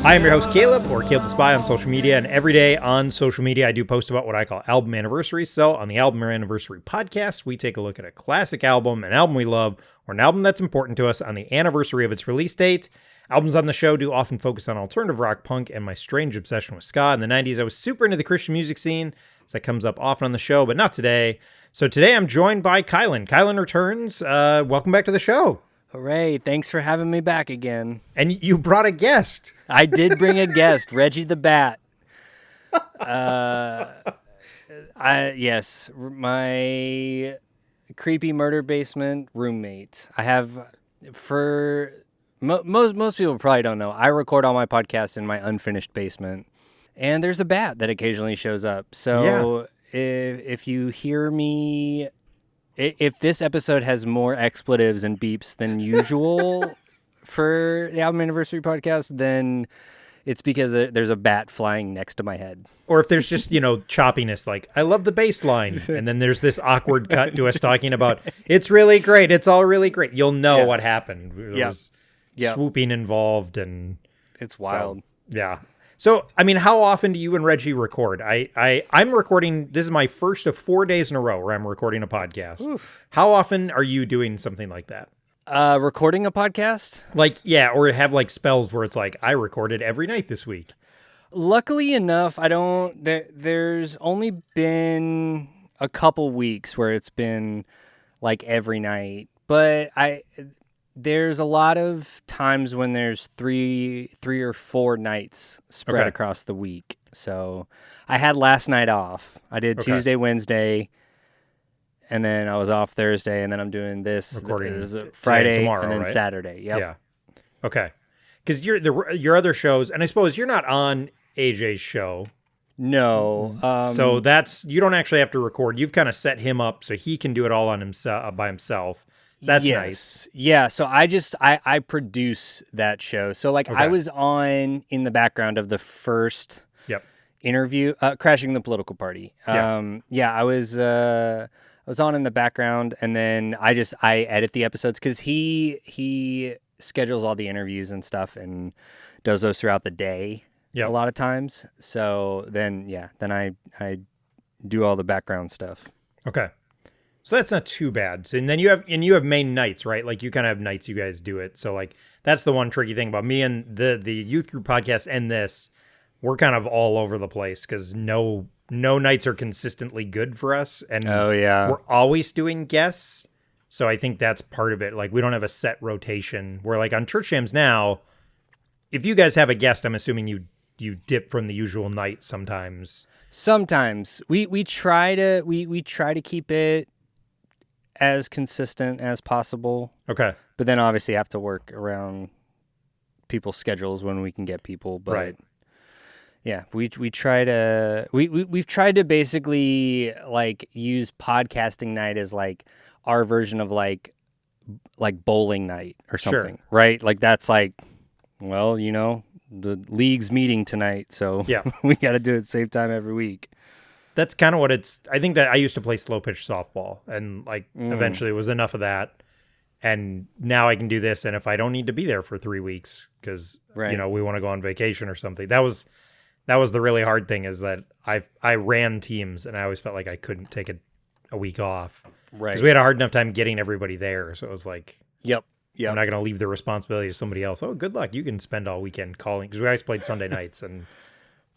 Hi, I'm your host, Caleb, or Caleb the Spy on social media, and every day on social media, I do post about what I call album anniversaries. So on the Album Anniversary podcast, we take a look at a classic album, an album we love, or an album that's important to us on the anniversary of its release date. Albums on the show do often focus on alternative rock, punk, and my strange obsession with ska. In the 90s, I was super into the Christian music scene, so that comes up often on the show, but not today. So today, I'm joined by Kylan. Kylan returns. Welcome back to the show. Hooray, thanks for having me back again. And you brought a guest. I did bring a guest, Reggie the Bat. Yes, my creepy murder basement roommate. I have, for most people probably don't know, I record all my podcasts in my unfinished basement, and there's a bat that occasionally shows up. So if you hear me... If this episode has more expletives and beeps than usual for the Album Anniversary podcast, then it's because there's a bat flying next to my head. Or if there's just, choppiness, like, I love the bass line, and then there's this awkward cut to us talking about, it's really great, it's all really great. You'll know what happened. There was swooping involved, and... It's wild. So, how often do you and Reggie record? I'm recording, this is my first of 4 days in a row where I'm recording a podcast. Oof. How often are you doing something like that? Recording a podcast? Or have spells where it's like, I recorded every night this week. Luckily enough, there's only been a couple weeks where it's been every night, but there's a lot of times when there's three or four nights spread across the week. So I had last night off. I did Tuesday, Wednesday, and then I was off Thursday, and then I'm doing this Friday tomorrow, and then right? Saturday. Yep. Yeah. Okay. Because your other shows, and I suppose you're not on AJ's show. No. So you don't actually have to record. You've kind of set him up so he can do it all on himself by himself. So that's nice. Yeah, so I produce that show. So I was on in the background of the first interview, Crashing the Political Party. I was on in the background, and then I edit the episodes because he schedules all the interviews and stuff and does those throughout the day a lot of times. So then I do all the background stuff. Okay. So that's not too bad. So, and then you have main nights, right? You kind of have nights you guys do it. So that's the one tricky thing about me and the youth group podcast and this. We're kind of all over the place because no nights are consistently good for us. And we're always doing guests. So I think that's part of it. We don't have a set rotation. Where on Church Jams now, if you guys have a guest, I'm assuming you dip from the usual night sometimes. Sometimes we try to keep it as consistent as possible. Okay. But then obviously have to work around people's schedules when we can get people. But right. Yeah, we've tried to basically use podcasting night as our version of bowling night or something. Sure. Right? That's the league's meeting tonight, so we got to do it at the same time every week. That's kind of what I think that I used to play slow pitch softball, and eventually it was enough of that. And now I can do this. And if I don't need to be there for 3 weeks because, we want to go on vacation or something, that was the really hard thing, is that I ran teams and I always felt like I couldn't take a week off. Right. Because we had a hard enough time getting everybody there. So it was yep. I'm not going to leave the responsibility to somebody else. Oh, good luck. You can spend all weekend calling, because we always played Sunday nights, and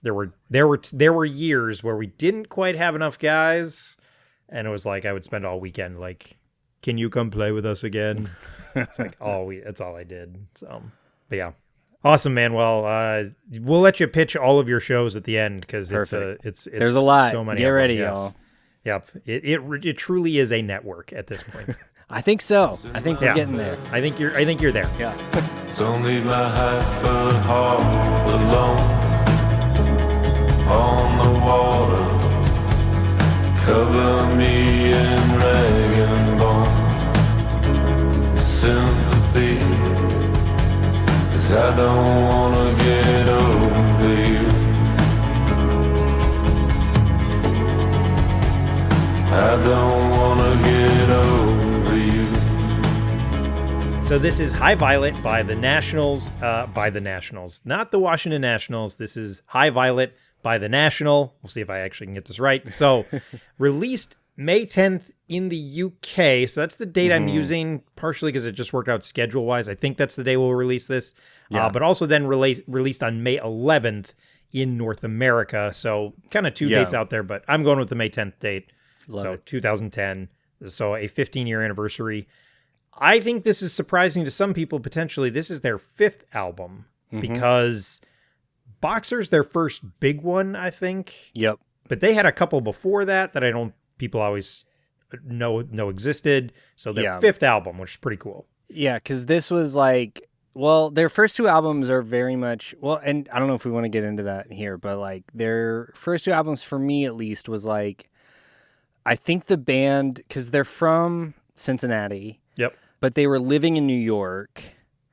there were years where we didn't quite have enough guys, and it was I would spend all weekend can you come play with us again? It's that's all I did. So, but yeah, awesome, man. Well, we'll let you pitch all of your shows at the end, because it's there's a lot. So many. Get ready, y'all. Yep, it truly is a network at this point. I think so. I think we're getting there. I think you're there. Yeah. Don't leave my Hartford heart alone on the water. Cover me in rag and bone. Sympathy, 'cause I don't wanna get over you. I don't wanna get over you. So this is High Violet by the Nationals, not the Washington Nationals. This is High Violet by the National. We'll see if I actually can get this right. So released May 10th in the UK. So that's the date I'm using, partially because it just worked out schedule-wise. I think that's the day we'll release this. Yeah. But also then released on May 11th in North America. So kind of two dates out there, but I'm going with the May 10th date. Love so it. 2010. So a 15-year anniversary. I think this is surprising to some people, potentially. This is their 5th album because Boxer's their first big one, I think. Yep. But they had a couple before that I don't people always know existed. So their 5th album, which is pretty cool. Yeah, because this was like, well, their first 2 albums are very much, well, and I don't know if we want to get into that here, but like their first 2 albums, for me at least, was like, I think the band, because they're from Cincinnati. Yep. But they were living in New York.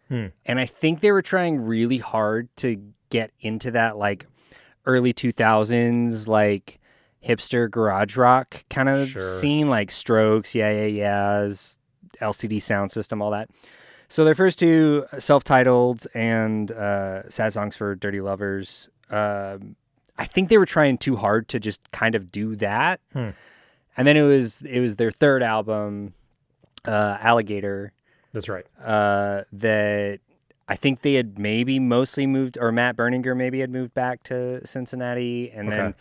And I think they were trying really hard to get into that like early 2000s, like hipster garage rock kind of scene, like Strokes, Yeahs, LCD Sound System, all that. So their first 2, self-titled and Sad Songs for Dirty Lovers, I think they were trying too hard to just kind of do that. And then it was their 3rd album, Alligator. That's right. That I think they had maybe mostly moved, or Matt Berninger maybe had moved back to Cincinnati. And then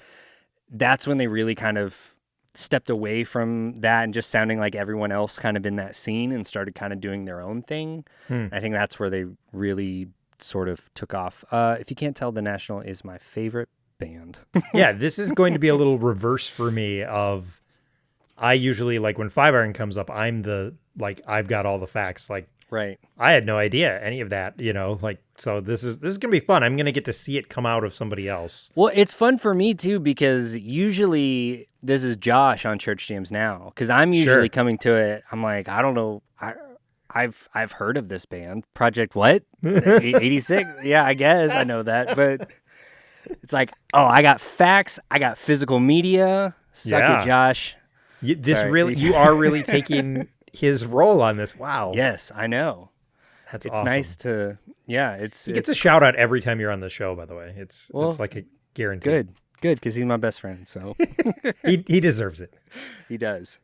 that's when they really kind of stepped away from that and just sounding like everyone else kind of in that scene and started kind of doing their own thing. I think that's where they really sort of took off. If you can't tell, The National is my favorite band. Yeah, this is going to be a little reverse for me of, I usually, like, when 5 Iron comes up, I'm the, like, I've got all the facts. Like, Right. I had no idea any of that, like, so this is going to be fun. I'm going to get to see it come out of somebody else. Well, it's fun for me too, because usually this is Josh on Church Jams Now, because I'm usually coming to it. I'm like, I don't know. I've heard of this band, Project what? 86? Yeah, I guess I know that, but it's like, oh, I got facts. I got physical media. Suck it, Josh. You are really taking his role on this. Wow. Yes, I know. It's it's awesome. nice to, He gets a shout out every time you're on the show, by the way. It's like a guarantee. Good, because he's my best friend, so. he deserves it. He does.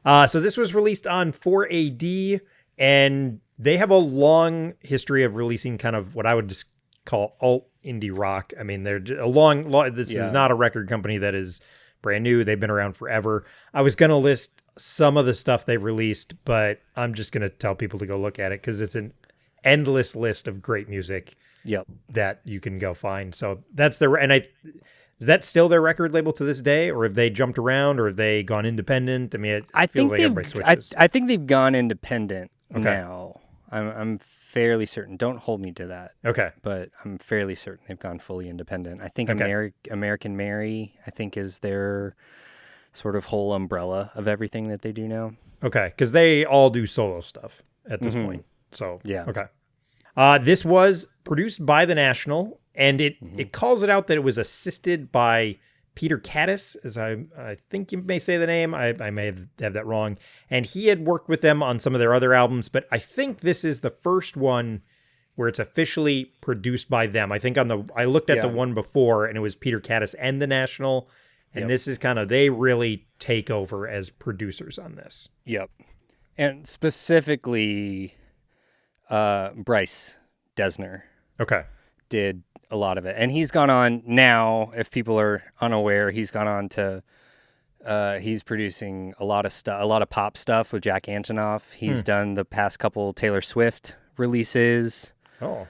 So this was released on 4AD, and they have a long history of releasing kind of what I would just call alt indie rock. I mean, they're a long this is not a record company that is brand new. They've been around forever. I was going to list some of the stuff they've released, but I'm just going to tell people to go look at it because it's an endless list of great music that you can go find. So that's is that still their record label to this day, or have they jumped around, or have they gone independent? I mean, I think everybody switches. I think they've gone independent now. I'm fairly certain. Don't hold me to that. Okay. But I'm fairly certain they've gone fully independent. I think American Mary, I think, is their sort of whole umbrella of everything that they do now. Okay, because they all do solo stuff at this point. So, yeah. Okay. This was produced by The National, and it calls it out that it was assisted by Peter Caddis, as I think you may say the name. I may have that wrong. And he had worked with them on some of their other albums, but I think this is the first one where it's officially produced by them. I think I looked at the one before, and it was Peter Caddis and The National, and this is kind of, they really take over as producers on this. Yep. And specifically, Bryce Desner. Okay. Did a lot of it. And he's gone on now, if people are unaware, he's gone on to, he's producing a lot of stuff, a lot of pop stuff with Jack Antonoff. He's done the past couple Taylor Swift releases. Oh.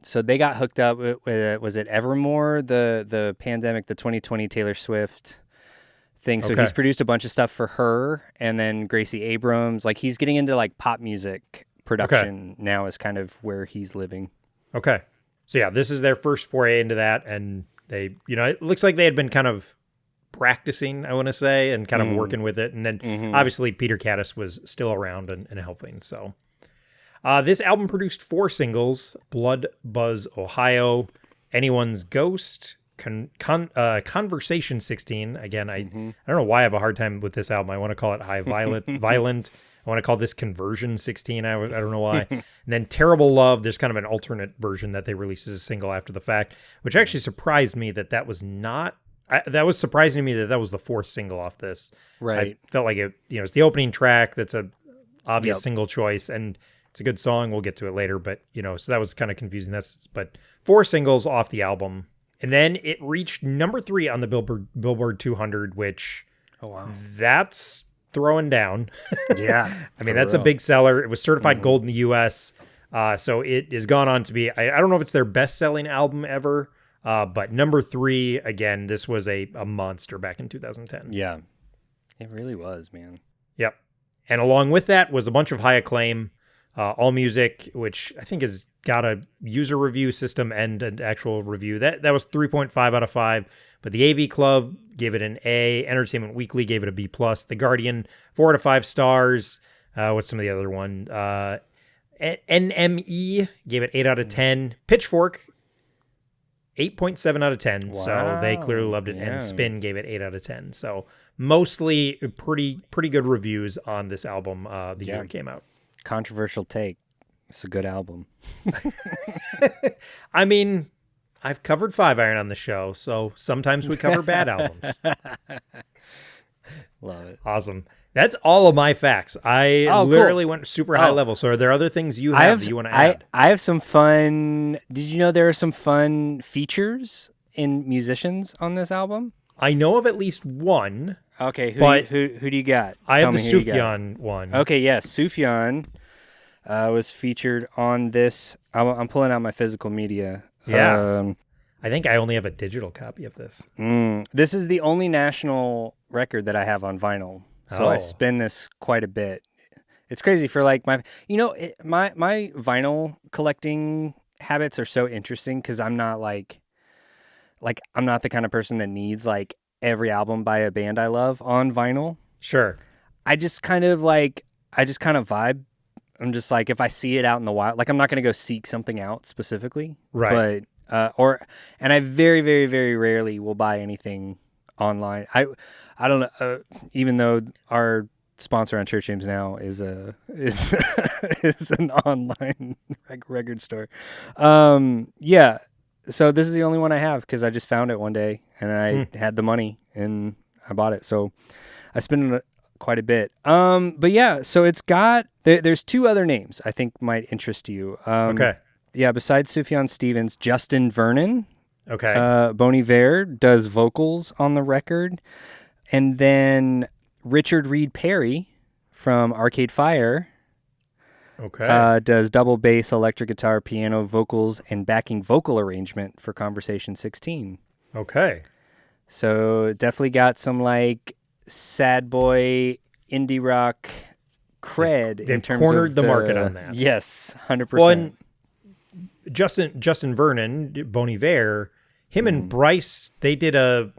So they got hooked up with was it Evermore, the pandemic, the 2020 Taylor Swift thing. So he's produced a bunch of stuff for her, and then Gracie Abrams. Like, he's getting into like pop music production now is kind of where he's living. Okay. So yeah, this is their first foray into that, and they, it looks like they had been kind of practicing, I want to say, and kind of working with it. And then obviously Peter Caddis was still around and helping. So this album produced 4 singles: Blood Buzz Ohio, Anyone's Ghost, Conversation 16. Again, I don't know why I have a hard time with this album. I want to call it High Violent. I want to call this Conversion 16. I don't know why. And then Terrible Love. There's kind of an alternate version that they released as a single after the fact, which actually surprised me that was not. That was surprising to me that was the fourth single off this. Right. I felt like it's the opening track. That's a obvious single choice, and it's a good song. We'll get to it later, but so that was kind of confusing. But 4 singles off the album, and then it reached number 3 on the Billboard 200, which that's throwing down. Yeah, I mean that's a big seller. It was certified gold in the U.S., so it has gone on to be. I don't know if it's their best-selling album ever. But number 3, again, this was a monster back in 2010. Yeah, it really was, man. Yep. And along with that was a bunch of high acclaim, AllMusic, which I think has got a user review system and an actual review. That was 3.5 out of 5. But the AV Club gave it an A. Entertainment Weekly gave it a B+. The Guardian, 4 out of 5 stars. What's some of the other one? NME gave it 8 out of 10. Pitchfork, 8.7 out of 10. So they clearly loved it. And Spin gave it 8 out of 10. So mostly pretty good reviews on this album the year it came out. Controversial take. It's a good album. I mean, I've covered 5 Iron on the show, so sometimes we cover bad albums. Love it. Awesome. That's all of my facts. I literally went super high level. So are there other things you have that you want to add? I have some fun. Did you know there are some fun features in musicians on this album? I know of at least one. Okay, who do you got? I have the Sufjan one. Okay, yes, Sufjan was featured on this. I'm pulling out my physical media. Yeah. I think I only have a digital copy of this. This is the only national record that I have on vinyl. So I spin this quite a bit. It's crazy for like my vinyl collecting habits are so interesting because I'm not like I'm not the kind of person that needs like every album by a band I love on vinyl. Sure. I just kind of vibe. I'm just like, if I see it out in the wild, like I'm not going to go seek something out specifically. Right. But, and I very, very, very rarely will buy anything online. I don't know, even though our sponsor on Church James Now is an online record store. Yeah. So this is the only one I have because I just found it one day and I had the money and I bought it. So I spent it quite a bit. But yeah, so it's got, there's 2 other names I think might interest you. Okay. Yeah, besides Sufjan Stevens, Justin Vernon. Okay. Bon Iver does vocals on the record. And then Richard Reed Parry from Arcade Fire does double bass, electric guitar, piano, vocals, and backing vocal arrangement for Conversation 16. Okay. So definitely got some like sad boy indie rock cred. They've in terms cornered of the market on that. Yes, 100%. Well, and Justin Vernon, Bon Iver, him and Bryce, they did a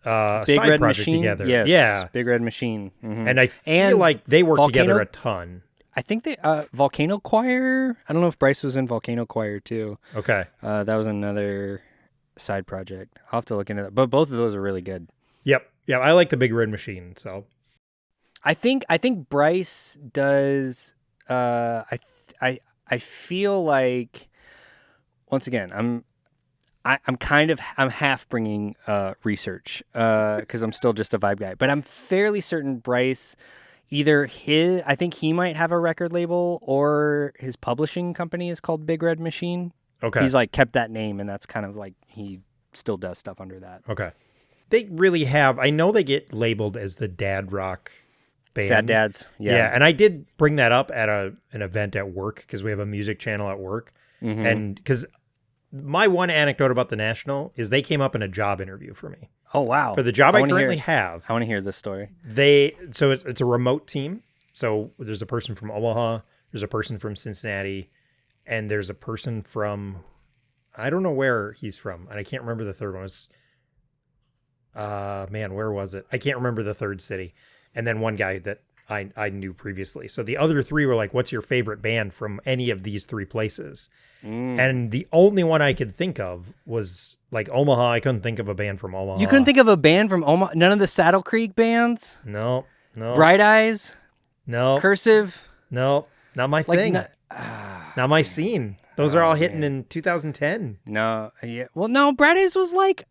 Big side Red project Machine together. Yes, Yeah. Big Red Machine. Mm-hmm. And I feel like they worked together a ton. I think they Volcano Choir. I don't know if Bryce was in Volcano Choir too. Okay. That was another side project. I'll have to look into that. But both of those are really good. Yep. Yeah, I like the Big Red Machine. So I think Bryce does. I feel like once again I'm half bringing research because I'm still just a vibe guy. But I'm fairly certain Bryce. I think he might have a record label or his publishing company is called Big Red Machine. okay. He's like kept that name and that's kind of like he still does stuff under that. Okay. They really have. I know they get labeled as the dad rock band. Sad Dads. Yeah. And I did bring that up at an event at work because we have a music channel at work. Mm-hmm. And because my one anecdote about the National is they came up in a job interview for me. Oh, wow. For the job I currently have. I want to hear this story. So it's a remote team. So there's a person from Omaha, there's a person from Cincinnati, and there's a person from, I don't know where he's from, and I can't remember the third one. It was, where was it? I can't remember the third city. And then one guy that I knew previously. So the other three were like, what's your favorite band from any of these three places? And the only one I could think of was like Omaha. I couldn't think of a band from Omaha. You couldn't think of a band from Omaha? None of the Saddle Creek bands? No. Bright Eyes? No. Cursive? No. Not my thing. Not my scene. Those are all hitting in 2010. No. Yeah. Well, no, Bright Eyes was like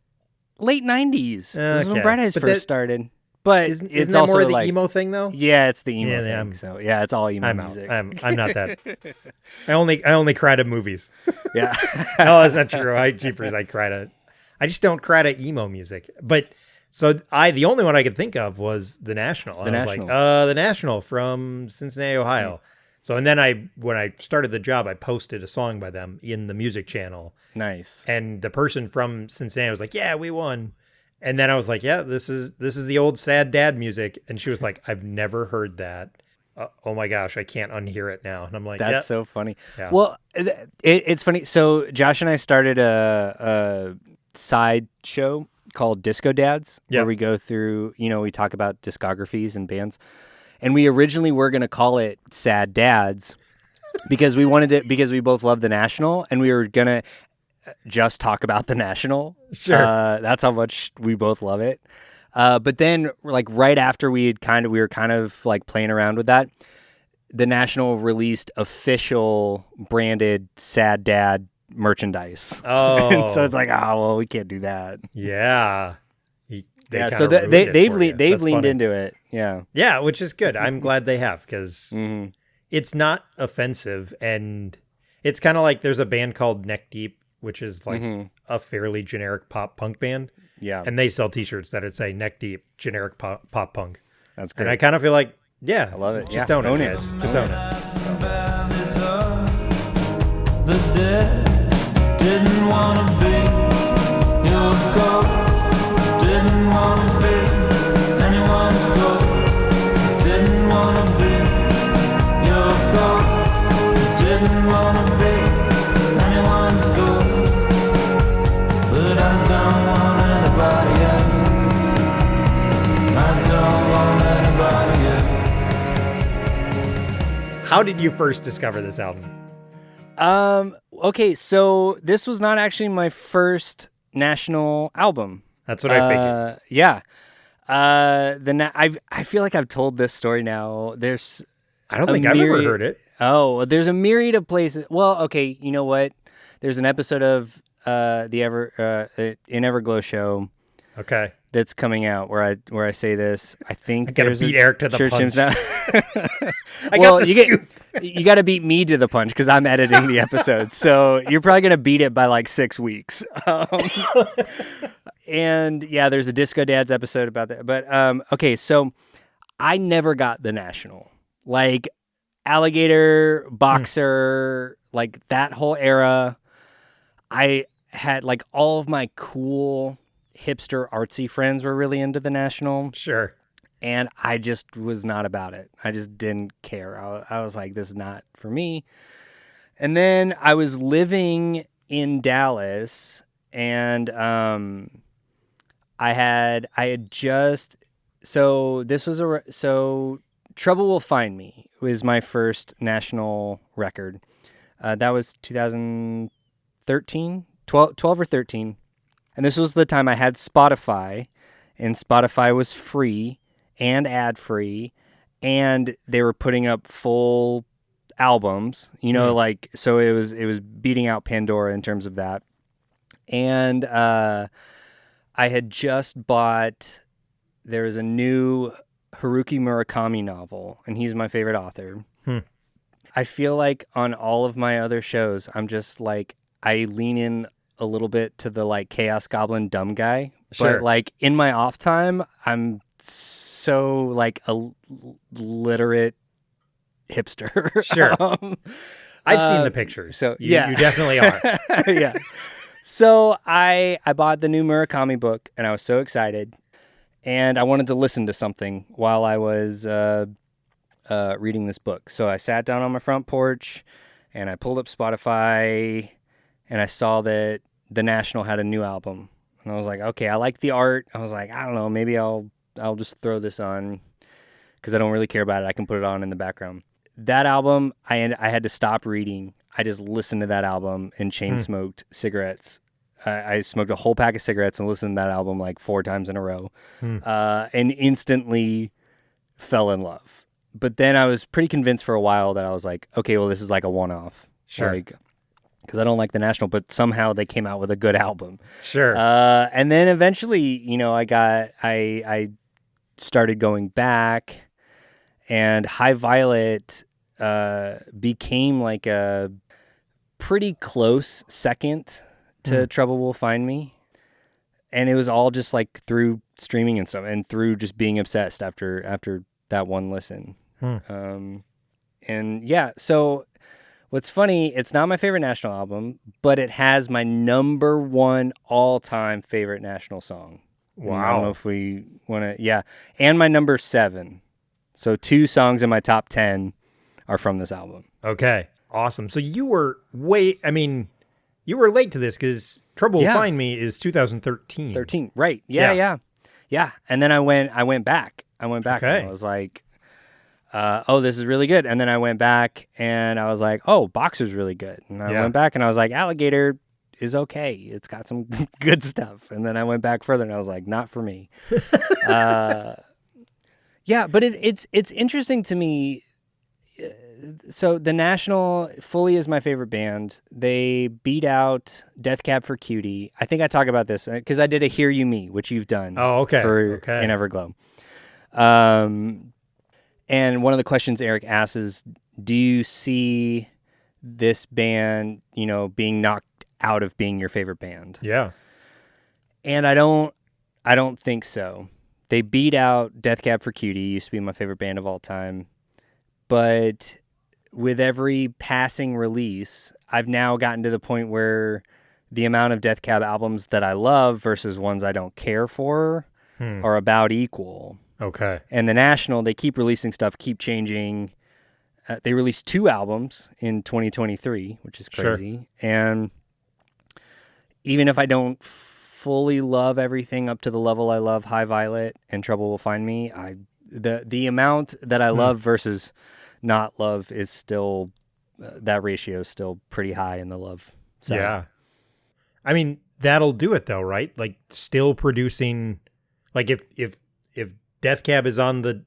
late 90s. This was when Okay. Bright Eyes But first started. But Isn't it's that also more of the like, emo thing though? Yeah, it's the emo Yeah, thing. I'm- So yeah, it's all emo I'm out. music. I'm not that. I only cry to movies. Yeah. No, that's not true. I cry to. I just don't cry to emo music. But so the only one I could think of was the National. The I was National. like, the National from Cincinnati, Ohio. So and then when I started the job, I posted a song by them in the music channel, Nice. and the person from Cincinnati was like, "Yeah, we won." And then I was like, "Yeah, this is the old sad dad music." And she was like, "I've never heard that. Oh my gosh, I can't unhear it now." And I'm like, That's "Yeah, so funny. Yeah. Well, it's funny. So Josh and I started a side show called Disco Dads, Yeah. where we go through, we talk about discographies and bands. And we originally were going to call it Sad Dads because we wanted it, because we both love the National, and we were going to just talk about the National. Sure. That's how much we both love it. But then, like right after we were kind of like playing around with that, the National released official branded Sad Dad merchandise. Oh, And so it's like, well, we can't do that. yeah." So they've leaned into it. Yeah. Yeah, which is good. I'm glad they have, because Mhm. it's not offensive, and it's kind of like there's a band called Neck Deep, which is like a fairly generic pop punk band, Yeah. and they sell T-shirts that say Neck Deep generic pop punk, That's great. and I kind of feel like, yeah, I love it. Just Yeah, own own it, it. guys. Just own it. Valleys of the dead didn't want to be your ghost, didn't want to be anyone's ghost, didn't want to be your ghost, didn't want to be anyone's ghost, but I don't want anybody else, I don't want anybody else. How did you first discover this album? Okay, so this was not actually my first National album. That's what I figured. Yeah. I feel like I've told this story now. There's I don't a think I've ever myriad- heard it. Oh, there's a myriad of places. Well, okay, you know what? There's an episode of the In Everglow show Okay. that's coming out where I say this. I think I gotta there's beat Eric to the Church punch. Hymns Now. I got the scoop. You got to beat me to the punch because I'm editing the episode. So you're probably gonna beat it by like 6 weeks. And yeah, there's a Disco Dads episode about that. But okay, so I never got the National, like Alligator, Boxer, like that whole era. I had like all of my cool hipster artsy friends were really into the National, Sure. and I just was not about it. I just didn't care. I was like, this is not for me. And then I was living in Dallas, and I had just so this was so Trouble Will Find Me was my first National record. That was 2013, 12 or 13. And this was the time I had Spotify, and Spotify was free and ad-free, and they were putting up full albums, like, so it was beating out Pandora in terms of that. And I had just bought, there was a new Haruki Murakami novel, and he's my favorite author. I feel like on all of my other shows, I'm just like, I lean in a little bit to the like Chaos Goblin dumb guy, Sure. but like in my off time, I'm so like a literate hipster. Sure. I've seen the pictures. so, you, yeah. you definitely are. Yeah. So I bought the new Murakami book, and I was so excited, and I wanted to listen to something while I was reading this book. So I sat down on my front porch, and I pulled up Spotify, and I saw that the National had a new album, and I was like, okay, I like the art. I was like, I don't know, maybe I'll just throw this on, because I don't really care about it. I can put it on in the background. That album, I had to stop reading. I just listened to that album and chain smoked cigarettes. I smoked a whole pack of cigarettes and listened to that album like 4 times in a row, and instantly fell in love. But then I was pretty convinced for a while that I was like, okay, well, this is like a one-off. Sure. Like, because I don't like the National, but somehow they came out with a good album. Sure. And then eventually, you know, I started going back, and High Violet became like a pretty close second to Trouble Will Find Me. And it was all just like through streaming and stuff, and through just being obsessed after that one listen. And yeah, so what's funny, it's not my favorite National album, but it has my number 1 all-time favorite National song. Wow. I don't know if we want to, yeah. And my number 7. So 2 songs in my top 10 are from this album. Okay. Awesome. So you were you were late to this because Trouble Will Find Me is 2013. 13, right. Yeah. And then I went back. Okay. And I was like, oh, this is really good. And then I went back and I was like, oh, Boxer's really good. And I went back and I was like, Alligator is okay. It's got some good stuff. And then I went back further and I was like, not for me. Yeah, but it's interesting to me. So the National fully is my favorite band. They beat out Death Cab for Cutie. I think I talk about this because I did a Hear You Me, which you've done. Oh, okay. In Everglow. And one of the questions Eric asks is, do you see this band, you know, being knocked out of being your favorite band? Yeah. And I don't think so. They beat out Death Cab for Cutie, used to be my favorite band of all time. But with every passing release, I've now gotten to the point where the amount of Death Cab albums that I love versus ones I don't care for are about equal. Okay. And the National, they keep releasing stuff, keep changing. They released 2 albums in 2023, which is crazy. Sure. And even if I don't fully love everything up to the level I love High Violet and Trouble Will Find Me, the amount that I love versus not love is still, that ratio is still pretty high in the love side. Yeah. I mean, that'll do it though, right? Like still producing, like if Death Cab is on the,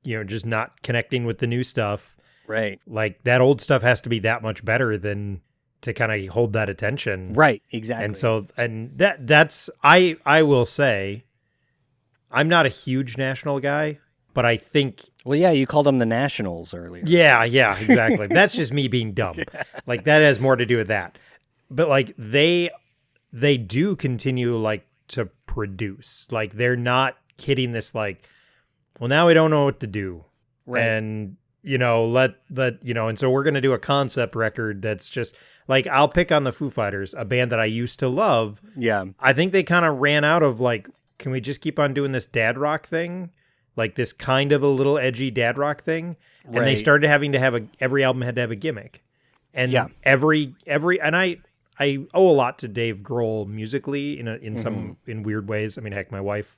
you know, just not connecting with the new stuff, right? Like that old stuff has to be that much better than to kind of hold that attention. Right, exactly. And so, that's, I will say, I'm not a huge National guy, but I think, well, yeah, you called them the Nationals earlier. yeah, exactly. That's just me being dumb. Like that has more to do with that. But like they do continue like to produce. Like they're not hitting this like, well, now we don't know what to do. Right. And, you know, let you know, and so we're going to do a concept record that's just like, I'll pick on the Foo Fighters, a band that I used to love. Yeah. I think they kind of ran out of like, can we just keep on doing this dad rock thing? Like this kind of a little edgy dad rock thing. And they Right. started having to have every album had to have a gimmick. And every, and I owe a lot to Dave Grohl musically in some, in weird ways. I mean, heck, my wife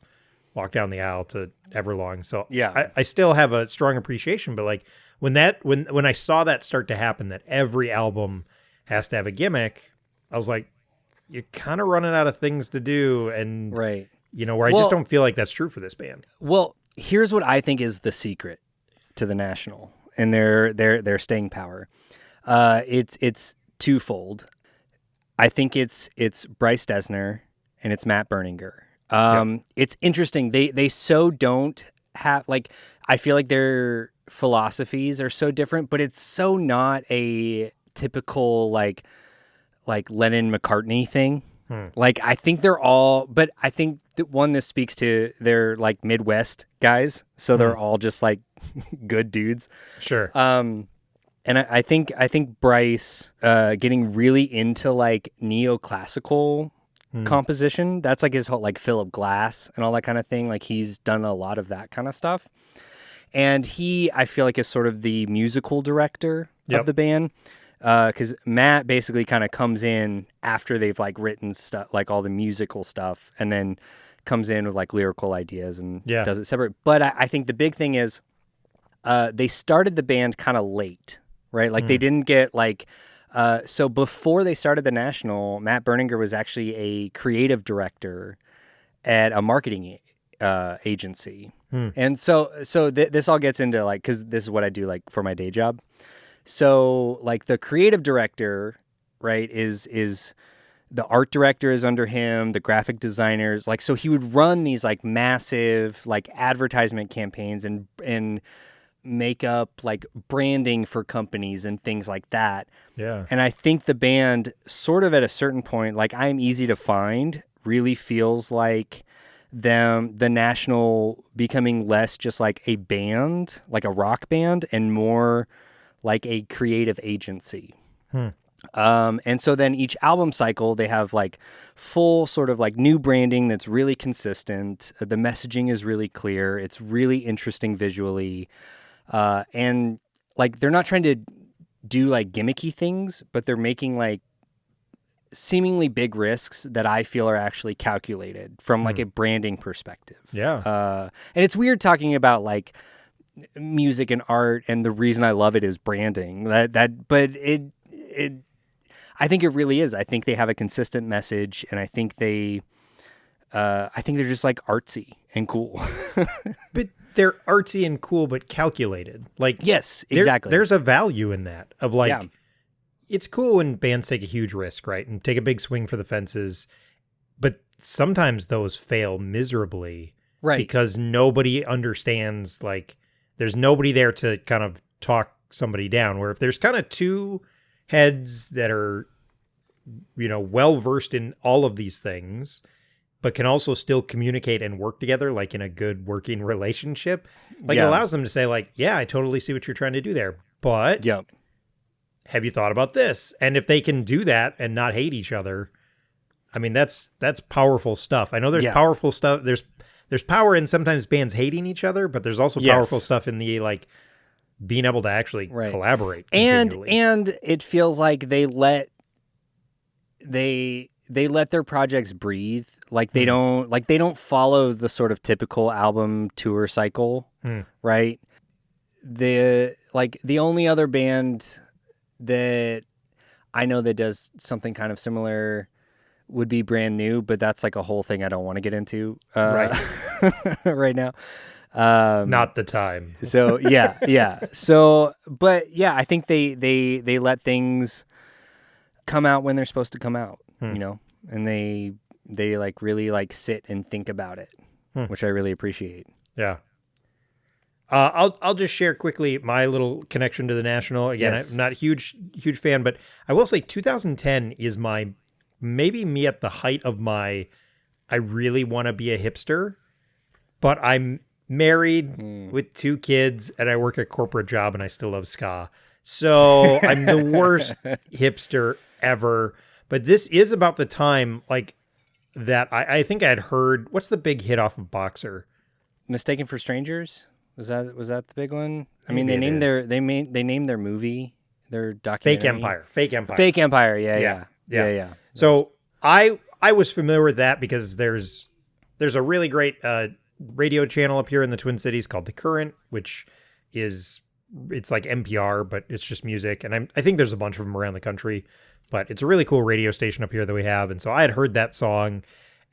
walked down the aisle to Everlong. So Yeah. I still have a strong appreciation, but like when I saw that start to happen, that every album has to have a gimmick, I was like, you're kind of running out of things to do. And, Right. you know, where I just don't feel like that's true for this band. Well, here's what I think is the secret to the National and their staying power. It's twofold. I think it's Bryce Dessner and it's Matt Berninger. It's interesting. They so don't have, like, I feel like their philosophies are so different, but it's so not a typical like Lennon McCartney thing. Like, I think they're all, but I think that one, this speaks to their like Midwest guys. So they're all just like good dudes. Sure. And I think Bryce getting really into like neoclassical composition. That's like his whole like Philip Glass and all that kind of thing. Like he's done a lot of that kind of stuff. And I feel like is sort of the musical director of the band. Because Matt basically kind of comes in after they've like written stuff, like all the musical stuff, and then comes in with like lyrical ideas and does it separate. But I think the big thing is they started the band kind of late, right? Like they didn't get like. So before they started the National, Matt Berninger was actually a creative director at a marketing agency. And so this all gets into like, because this is what I do like for my day job. So like the creative director, right, is the art director is under him, the graphic designers, like, so he would run these like massive like advertisement campaigns and make up like branding for companies and things like that. Yeah. And I think the band sort of at a certain point, like I'm Easy to Find, really feels like the National becoming less just like a band, like a rock band, and more like a creative agency. And so then each album cycle, they have like full sort of like new branding that's really consistent. The messaging is really clear. It's really interesting visually. And like they're not trying to do like gimmicky things, but they're making like seemingly big risks that I feel are actually calculated from like a branding perspective. Yeah. And it's weird talking about like music and art, and the reason I love it is branding. But I think it really is. I think they have a consistent message, and I think they're just like artsy and cool. But they're artsy and cool, but calculated. Like, Yes, exactly. There's a value in that of like, Yeah. it's cool when bands take a huge risk, right? And take a big swing for the fences. But sometimes those fail miserably. Right. Because nobody understands, like, there's nobody there to kind of talk somebody down. Where if there's kind of two heads that are, well versed in all of these things, but can also still communicate and work together, like in a good working relationship, like it allows them to say, like, yeah, I totally see what you're trying to do there, but Yep. have you thought about this? And if they can do that and not hate each other, I mean, that's powerful stuff. I know there's powerful stuff. There's power in sometimes bands hating each other, but there's also powerful stuff in the like being able to actually collaborate. And it feels like they let their projects breathe. Like they don't follow the sort of typical album tour cycle, right? The only other band that I know that does something kind of similar would be Brand New, but that's like a whole thing I don't want to get into right now. Not the time. So yeah. So, but yeah, I think they let things come out when they're supposed to come out, and they like really like sit and think about it, which I really appreciate. Yeah. I'll just share quickly my little connection to the National. Again, Yes. I'm not a huge fan, but I will say 2010 is maybe me at the height of I really want to be a hipster, but I'm married with 2 kids and I work a corporate job and I still love ska. So I'm the worst hipster ever. But this is about the time like that I think I had heard, what's the big hit off of Boxer? Mistaken for Strangers? Was that the big one? I mean, Maybe they named their movie, their documentary. Fake Empire. Fake Empire. Yeah. So I was familiar with that because there's a really great radio channel up here in the Twin Cities called The Current, which it's like NPR, but it's just music. And I think there's a bunch of them around the country, but it's a really cool radio station up here that we have. And so I had heard that song.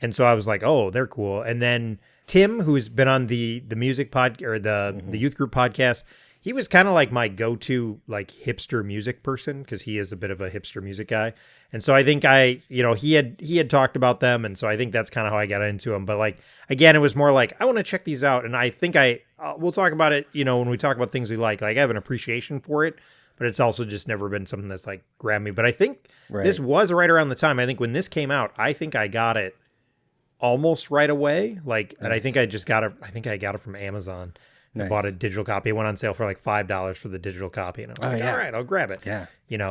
And so I was like, oh, they're cool. And then Tim, who's been on the music pod or the youth group podcast, he was kind of like my go-to like hipster music person because he is a bit of a hipster music guy. And so I think he had talked about them. And so I think that's kind of how I got into them. But like, again, it was more like, I want to check these out. And I think we'll talk about it, when we talk about things we like I have an appreciation for it, but it's also just never been something that's like grabbed me. But I think this was right around the time. I think when this came out, I think I got it almost right away. Like, nice. And I think I got it from Amazon. Nice. I bought a digital copy. It went on sale for like $5 for the digital copy. And I was all right, I'll grab it. Yeah.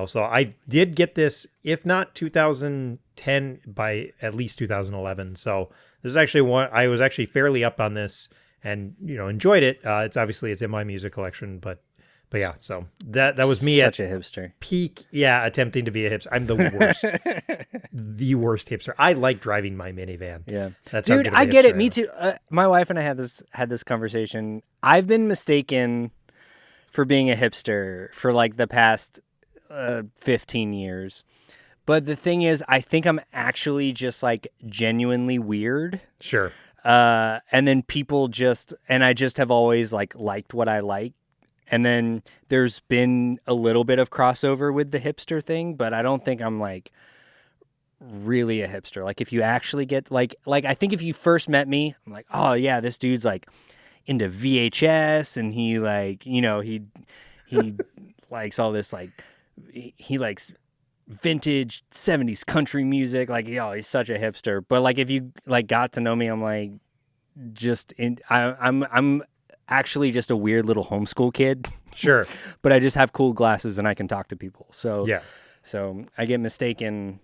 So I did get this, if not 2010, by at least 2011. So there's actually I was actually fairly up on this and, enjoyed it. It's in my music collection, but yeah, so that was me such a hipster. Peak, attempting to be a hipster. I'm the worst. The worst hipster. I like driving my minivan. Yeah. That's dude, I get it. Me too. My wife and I had this conversation. I've been mistaken for being a hipster for like the past 15 years. But the thing is, I think I'm actually just like genuinely weird. Sure. And then I just have always like liked what I like. And then there's been a little bit of crossover with the hipster thing, but I don't think I'm like really a hipster. Like if you actually get like I think if you first met me, I'm like, oh yeah, this dude's like into VHS and he like, you know, he likes all this like he likes vintage 70s country music, like, yo, he's such a hipster. But like if you like got to know me, I'm like I'm actually just a weird little homeschool kid. Sure. But I just have cool glasses and I can talk to people. So Yeah. So I get mistaken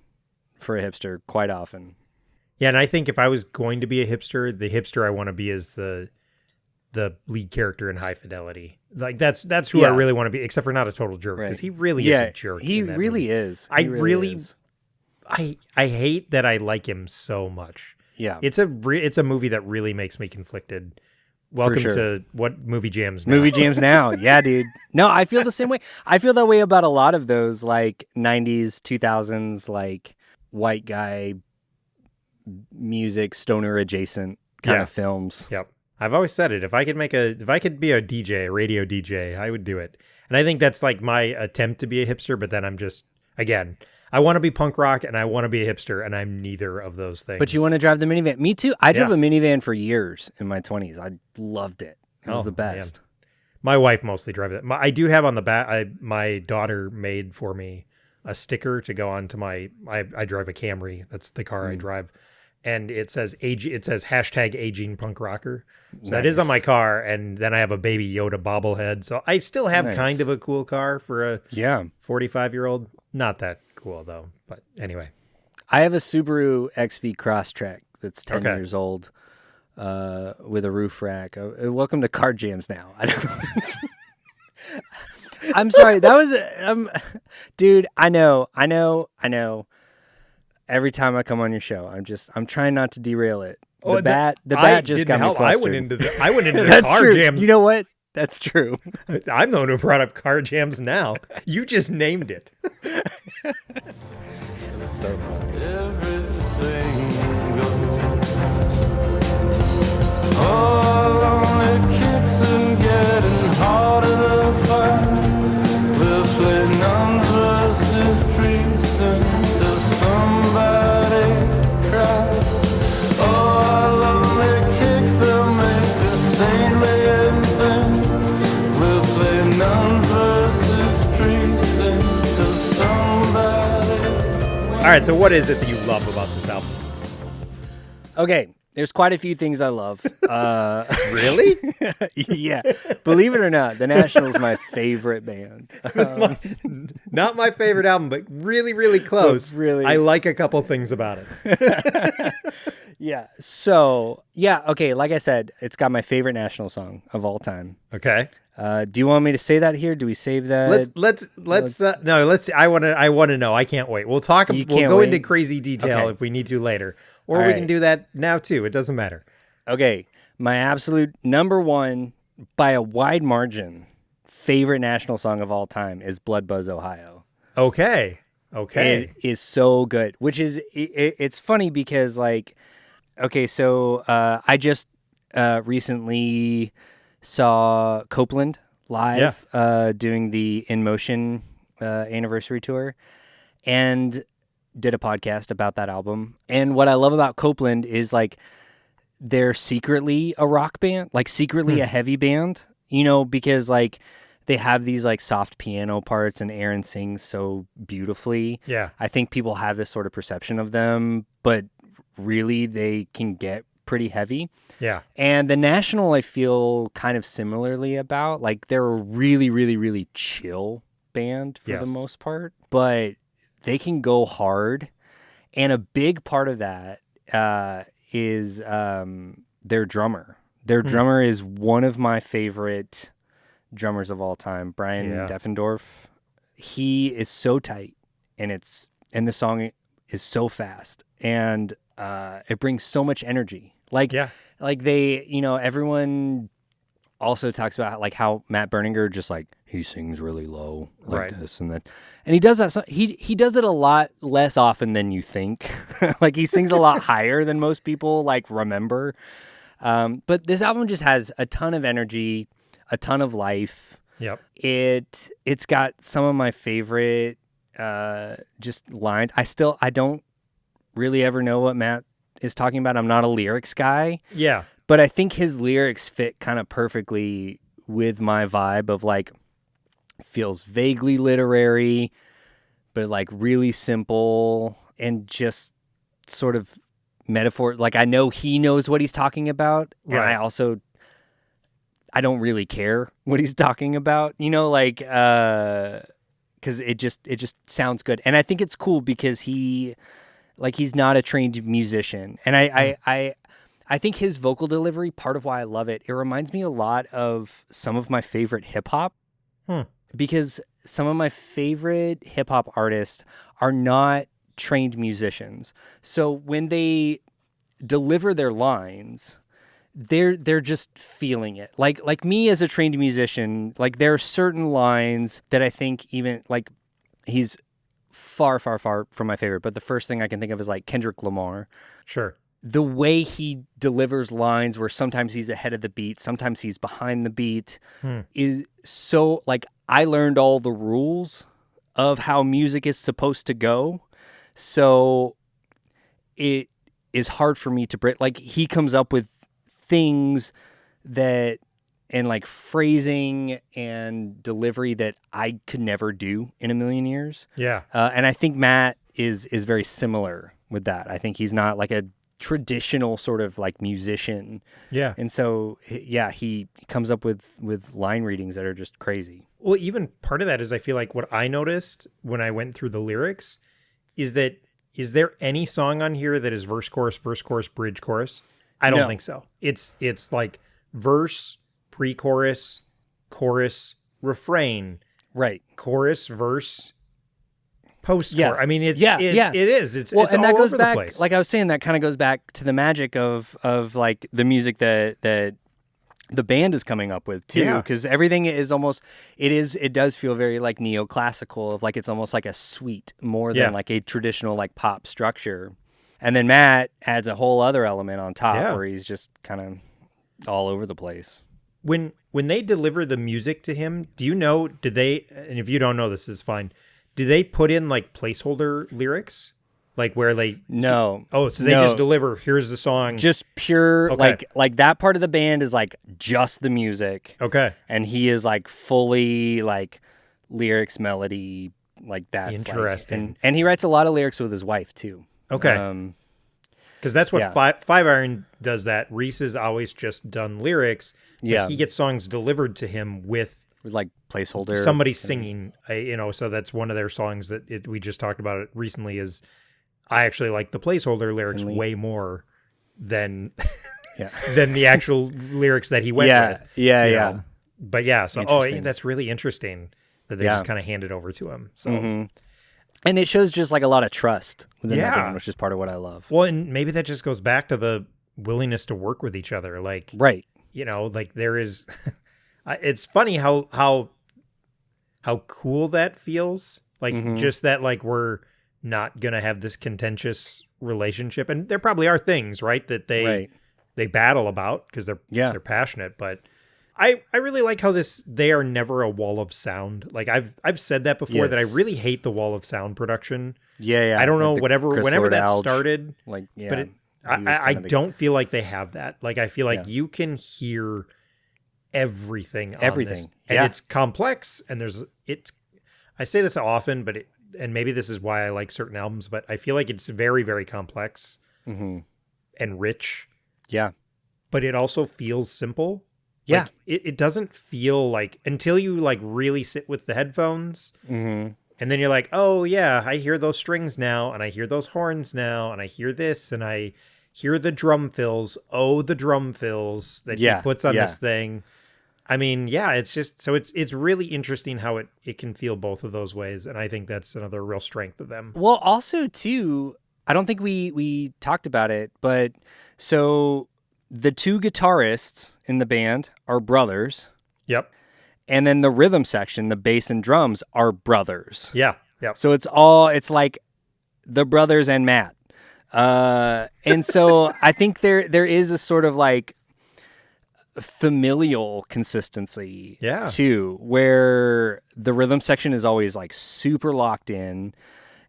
for a hipster quite often. Yeah, and I think if I was going to be a hipster, the hipster I want to be is the lead character in High Fidelity. Like that's who I Yeah. really want to be, except for not a total jerk, because Right. he really is a jerk. He in that really movie. is. I He really is. I hate that I like him so much. Yeah. It's a movie that really makes me conflicted. Welcome sure. to What Movie Jams Now. Movie jams now. Yeah, dude. No, I feel the same way. I feel that way about a lot of those like 90s, 2000s, like white guy music, stoner adjacent kind Yeah. of films. Yep. I've always said it. If I could be a DJ, a radio DJ, I would do it. And I think that's like my attempt to be a hipster, but then I'm just, again, I want to be punk rock and I want to be a hipster, and I'm neither of those things. But you want to drive the minivan. Me too. I drove Yeah. a minivan for years in my 20s. I loved it. It was Oh, the best. My wife mostly drives it. I do have on the back, my daughter made for me a sticker to go onto my, I drive a Camry. That's the car I drive. And it says hashtag aging punk rocker. So that is on my car. And then I have a Baby Yoda bobblehead. So I still have Nice. kind of a cool car for a Yeah. 45-year-old. Not that cool though. But anyway. I have a Subaru XV Crosstrek that's 10 Okay. years old with a roof rack. Welcome to Car Jams now. I'm sorry. That was, dude, I know. Every time I come on your show, I'm trying not to derail it. The bat just got me flustered. I went into the That's car true. jams. You know what? That's true. I'm the one who brought up car jams now. You just named it. It's so funny. Everything goes. All only kicks are getting harder to find. We'll play nuns versus priests until somebody cries. All only kicks they'll make a saintly anthem. We'll play nuns versus priests until somebody. All right, so what is it that you love about this album? Okay, there's quite a few things I love. Really? Yeah, believe it or not, The National's my favorite band. Not my favorite album, but really, really close. Really. I like a couple things about it. Yeah. So, yeah, okay, like I said, it's got my favorite National song of all time. Okay. Do you want me to say that here? Do we save that? Let's I want to know. I can't wait. We'll talk. You We'll can't go wait? into crazy detail Okay. if we need to later, or All we right. can do that now too. It doesn't matter. Okay, my absolute number one, by a wide margin, favorite National song of all time is Blood Buzz, Ohio. Okay. Okay. It is so good, which is, it's funny because like, okay, so I just recently saw Copeland live doing the In Motion anniversary tour and did a podcast about that album. And what I love about Copeland is like they're secretly a rock band, like secretly a heavy band, you know, because like they have these like soft piano parts and Aaron sings so beautifully. Yeah. I think people have this sort of perception of them, but really they can get pretty heavy. Yeah. And the National, I feel kind of similarly about. Like they're a really, really, really chill band for the Yes. most part, but they can go hard. And a big part of that is their drummer. Their drummer is one of my favorite drummers of all time, Brian Yeah. Deffendorf. He is so tight, and the song is so fast, and it brings so much energy. Like Yeah. like they, you know, everyone also talks about like how Matt Berninger just like he sings really low like Right. this and that, and he does that. He does it a lot less often than you think. Like he sings a lot higher than most people like remember. But this album just has a ton of energy, a ton of life. Yep. It's got some of my favorite just lines. I don't really ever know what Matt is talking about. I'm not a lyrics guy. Yeah. But I think his lyrics fit kind of perfectly with my vibe of like feels vaguely literary, but like really simple and just sort of metaphor. Like I know he knows what he's talking about, and Right. I don't really care what he's talking about, you know, like because it just sounds good, and I think it's cool because he's not a trained musician, and I think his vocal delivery, part of why I love it, it reminds me a lot of some of my favorite hip hop. Because some of my favorite hip hop artists are not trained musicians. So when they deliver their lines, they're just feeling it. Like me as a trained musician, like there are certain lines that I think even like he's far from my favorite, but the first thing I can think of is like Kendrick Lamar. Sure. The way he delivers lines where sometimes he's ahead of the beat, sometimes he's behind the beat is so like I learned all the rules of how music is supposed to go. So it is hard for me to break. Like he comes up with things that and like phrasing and delivery that I could never do in a million years. Yeah. And I think Matt is very similar with that. I think he's not like a traditional sort of like musician. Yeah. And so, yeah, he comes up with line readings that are just crazy. Well, even part of that is I feel like what I noticed when I went through the lyrics is that is there any song on here that is verse, chorus, bridge, chorus? I don't No. think so. It's like verse, pre-chorus, chorus, refrain, Right. chorus, verse, post-chorus. Yeah. I mean, it is. It's Well, it's and all that goes over back, the place. like I was saying, that kind of goes back to the magic of like the music that the band is coming up with too, Yeah. because everything is almost it does feel very like neoclassical of like it's almost like a suite more Yeah. than like a traditional like pop structure. And then Matt adds a whole other element on top Yeah. where he's just kind of all over the place. When they deliver the music to him, do you know, did they, and if you don't know, this is fine, do they put in like placeholder lyrics? Like where they, No. oh, so they No. just deliver, here's the song. Just pure Okay. like that part of the band is like just the music. Okay. And he is like fully like lyrics, melody, like that's like- Interesting. and he writes a lot of lyrics with his wife too. Okay. Because that's what yeah. Five Iron does that. Reese has always just done lyrics. But Yeah. he gets songs delivered to him with With like placeholder. somebody singing, so that's one of their songs that we just talked about it recently is I actually like the placeholder lyrics way more than Yeah. than the actual lyrics that he went Yeah. with. Yeah. you Yeah. know. But yeah, so Interesting. that's really interesting that they Yeah. just kind of handed over to him. So And it shows just like a lot of trust within the Yeah. band, which is part of what I love. well, and maybe that just goes back to the willingness to work with each other. Like, Right. like there is it's funny how cool that feels. Like just that like we're not going to have this contentious relationship, and there probably are things, right, that they battle about because they're passionate, but I really like how they are never a wall of sound. Like I've said that before that I Yes. really hate the wall of sound production. Yeah. I don't know, Like the Chris whenever that Lord-Alge, started, Like, yeah. but he was I kind of the- don't feel like they have that. Like I feel like Yeah. you can hear everything on Everything. this. And Yeah. it's complex, and I say this often, but and maybe this is why I like certain albums, but I feel like it's very, very complex and rich, Yeah. but it also feels simple. Yeah. Like, it doesn't feel like, until you like really sit with the headphones and then you're like, oh yeah, I hear those strings now, and I hear those horns now, and I hear this, and I hear the drum fills. Oh, the drum fills that he puts on this thing. I mean, yeah, it's just, so it's really interesting how it can feel both of those ways. And I think that's another real strength of them. Well, also too, I don't think we talked about it, but so the two guitarists in the band are brothers, Yep. and then the rhythm section, the bass and drums, are brothers. Yeah. Yep. So it's like the brothers and Matt. And so I think there is a sort of like familial consistency Yeah. too, where the rhythm section is always like super locked in,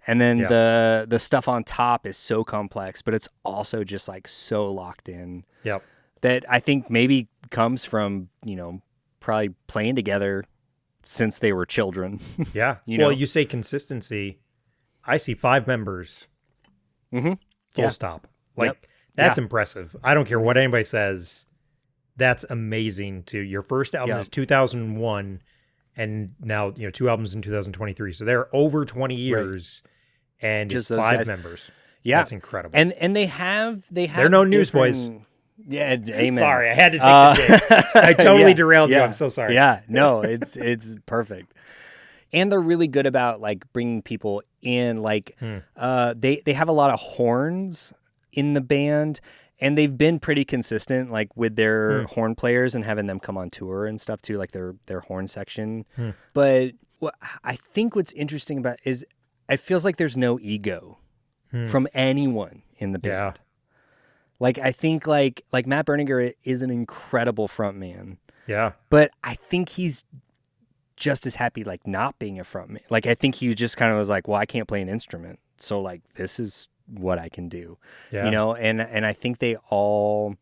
and then Yeah. the stuff on top is so complex, but it's also just like so locked in Yep. that I think maybe comes from, probably playing together since they were children. Yeah. You Well, know? you say consistency. I see 5 members. Mm-hmm. Full Yeah. stop. Like Yep. that's Yeah. impressive. I don't care what anybody says. That's amazing. To your first album Yeah. is 2001, and now 2 albums in 2023. So they're over 20 years, and Just it's those 5 guys. members. Yeah. That's incredible. And they have They're no Newsboys. different- Yeah, amen. Sorry, I had to take the dig. I totally Yeah, derailed you. yeah, I'm so sorry. Yeah, no, it's perfect. And they're really good about like bringing people in. Like, they have a lot of horns in the band, and they've been pretty consistent, like with their horn players and having them come on tour and stuff too, like their horn section. But what I think what's interesting about is it feels like there's no ego from anyone in the band. Yeah. Like I think like Matt Berninger is an incredible frontman, Yeah. but I think he's just as happy like not being a frontman. Like I think he just kind of was like, well, I can't play an instrument, so like this is what I can do, Yeah. And I think they all,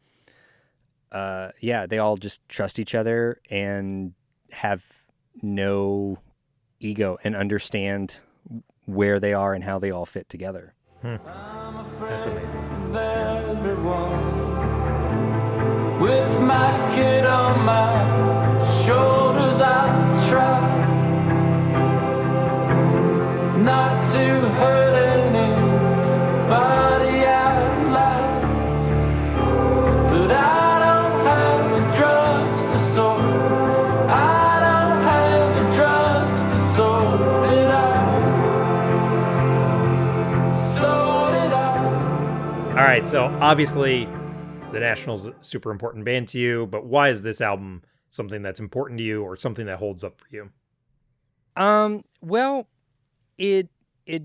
they all just trust each other and have no ego and understand where they are and how they all fit together. That's amazing. Of everyone. With my kid on my shoulders, I try not to hurt anybody out loud. But I don't have the drugs to sort. I don't have the drugs to sort it out. Sort it out. All right, so obviously the National's a super important band to you, but why is this album something that's important to you or something that holds up for you? Well, it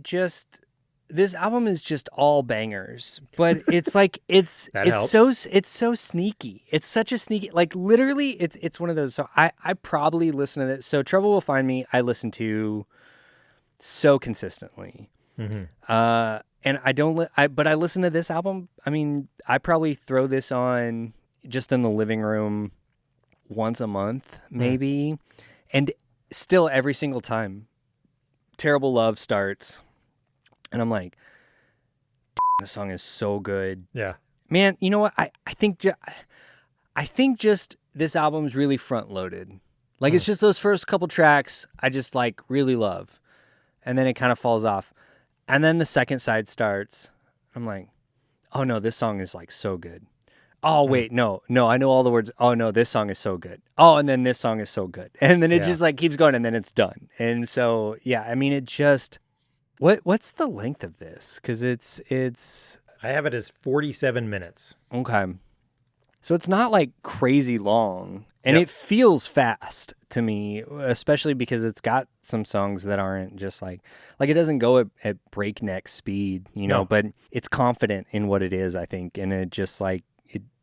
just, this album is just all bangers, but it's like it's That it's so sneaky. It's such a sneaky, like literally it's one of those. So I probably listen to this. So Trouble Will Find Me, I listen to so consistently. And I don't but I listen to this album. I mean, I probably throw this on just in the living room once a month, maybe. And still every single time Terrible Love starts and I'm like, this song is so good. Yeah. Man, you know what? I think just this album's really front loaded. Like it's just those first couple tracks I just like really love. And then it kind of falls off. And then the second side starts. I'm like, oh no, this song is like so good. Oh wait, no, I know all the words. Oh no, this song is so good. Oh, and then this song is so good. And then it just like keeps going and then it's done. And so, yeah, I mean, it just, what's the length of this? Cause it's I have it as 47 minutes. okay. So it's not like crazy long and it feels fast to me, especially because it's got some songs that aren't just like it doesn't go at breakneck speed, No. but it's confident in what it is, I think. And it just I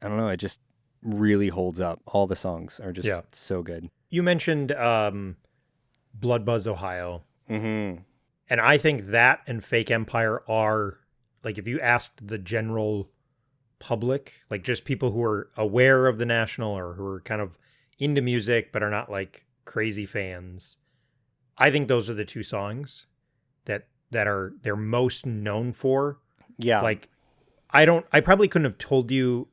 don't know, it just really holds up. All the songs are just so good. You mentioned Blood Buzz, Ohio. Mm-hmm. And I think that and Fake Empire are, like, if you asked the general public, like just people who are aware of the National or who are kind of into music but are not like crazy fans, I think those are the 2 songs that they're most known for. Yeah. Like, I probably couldn't have told you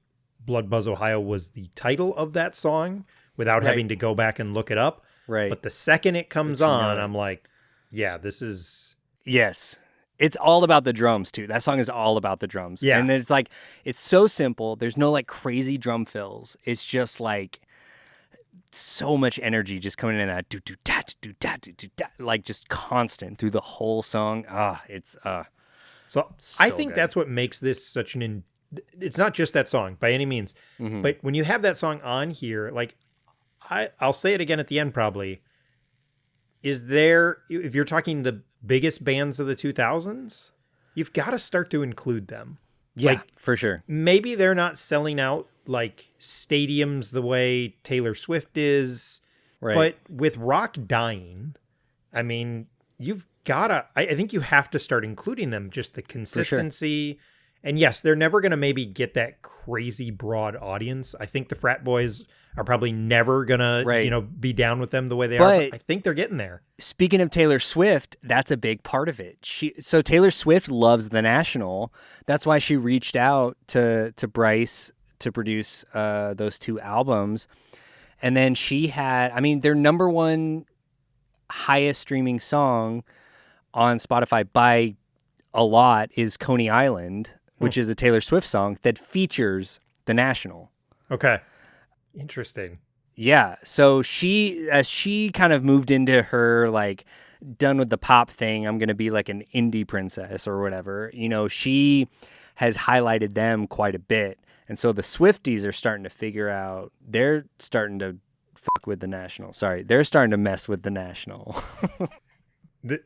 Blood Buzz, Ohio was the title of that song without having to go back and look it up. Right. But the second it comes But you on, know it. I'm like, yeah, this is... Yes. It's all about the drums too. That song is all about the drums. Yeah. And it's like, it's so simple. There's no like crazy drum fills. It's just like so much energy just coming in that do do da do da do da, like just constant through the whole song. It's So I So think good. that's what makes this such an it's not just that song by any means, but when you have that song on here, like I'll say it again at the end probably. Is there, if you're talking the biggest bands of the 2000s, you've got to start to include them. Yeah, Like, for sure. maybe they're not selling out like stadiums the way Taylor Swift is, Right. but with rock dying, I mean, you've got to, I think you have to start including them, just the consistency. And yes, they're never going to maybe get that crazy broad audience. I think the Frat Boys are probably never going to, Right. be down with them the way they are. But- But I think they're getting there. Speaking of Taylor Swift, that's a big part of it. So Taylor Swift loves The National. That's why she reached out to Bryce to produce those 2 albums. And then she had, I mean, their number 1 highest streaming song on Spotify by a lot is Coney Island, which is a Taylor Swift song that features The National. Okay. Interesting. Yeah, so as she kind of moved into her, like, done with the pop thing, I'm going to be like an indie princess or whatever, she has highlighted them quite a bit. And so the Swifties are starting to figure out, they're starting to fuck with The National. Sorry, they're starting to mess with The National.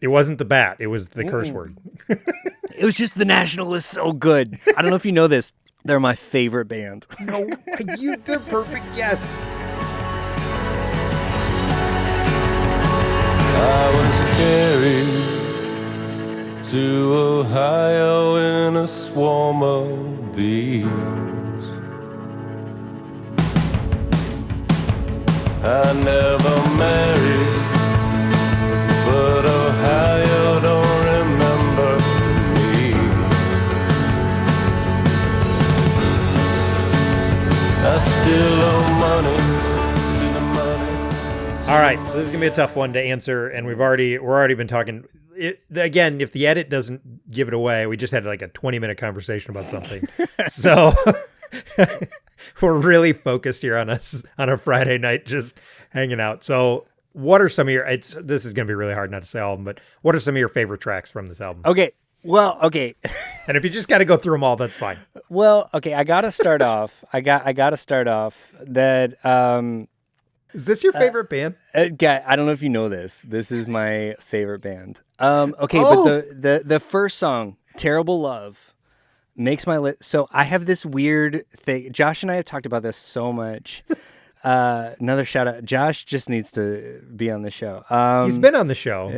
It wasn't the bat. It was the curse word. It was just The National is so good. I don't know if you know this. They're my favorite band. No, you the perfect guest. I was carried to Ohio in a swarm of bees. I never married, but Ohio don't remember me. I still owe money to the money. All right, so this is gonna be a tough one to answer, and we're already been talking. Again, if the edit doesn't give it away, we just had like a 20-minute conversation about something. So we're really focused here on us on a Friday night, just hanging out. So, what are some of your? This is gonna be really hard not to say all of them, but what are some of your favorite tracks from this album? Okay, well, okay. And if you just got to go through them all, that's fine. Well, okay, I gotta start off. I gotta start off that Is this your favorite band? guy, I don't know if you know this. This is my favorite band. Okay, Oh. but the first song, "Terrible Love," makes my list. So I have this weird thing. Josh and I have talked about this so much. Another shout out. Josh just needs to be on the show. He's been on the show,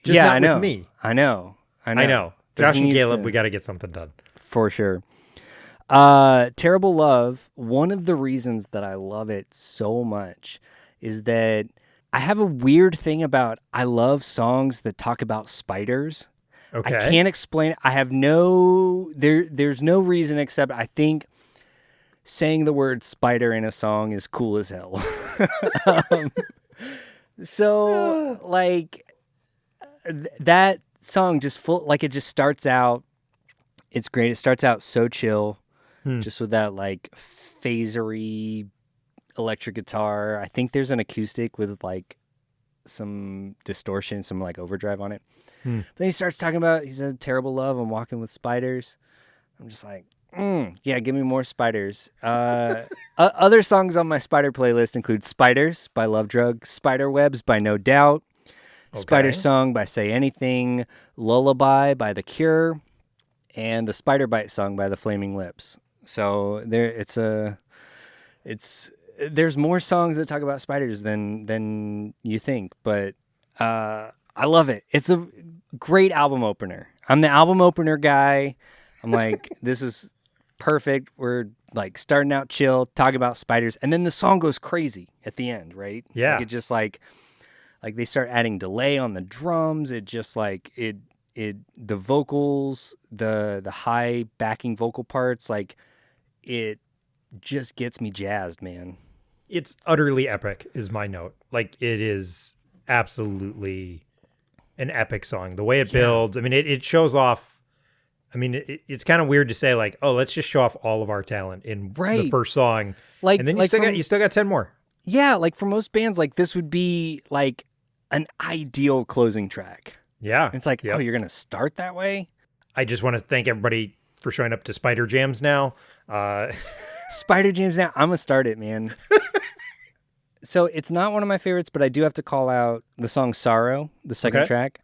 just yeah, not I know. with me. I know. I know. But Josh he and needs Caleb, to- we got to get something done. for sure. Terrible Love, one of the reasons that I love it so much is that I have a weird thing about I love songs that talk about spiders. Okay. I can't explain it. I have there's no reason except I think saying the word spider in a song is cool as hell. So like that song just it just starts out, it's great. It starts out so chill, just with that like phasery electric guitar. I think there's an acoustic with like some distortion, some like overdrive on it. But then he starts talking about, he says, "Terrible Love, I'm walking with spiders." I'm just like, yeah, give me more spiders. Other songs on my spider playlist include Spiders by Love Drug, Spider Webs by No Doubt, Spider Song by Say Anything, Lullaby by The Cure, and the Spider Bite song by The Flaming Lips. So there's more songs that talk about spiders than you think, but I love it. It's a great album opener. I'm the album opener guy. I'm like, this is perfect. We're like starting out chill, talking about spiders, and then the song goes crazy at the end, right? Yeah. Like it just like they start adding delay on the drums. It just like the vocals, the high backing vocal parts, like it just gets me jazzed, man. It's utterly epic is my note. Like it is absolutely an epic song. The way it builds, I mean, it shows off. I mean, it's kind of weird to say like, oh, let's just show off all of our talent in the Right. first song. Like- and then like you still got 10 more. Yeah, like for most bands, like this would be like an ideal closing track. Yeah. It's like, Yep. oh, you're gonna start that way? I just want to thank everybody for showing up to Spider Jams now. Spider Jams now. I'm gonna start it, man. So it's not one of my favorites, but I do have to call out the song "Sorrow," the second Okay. track.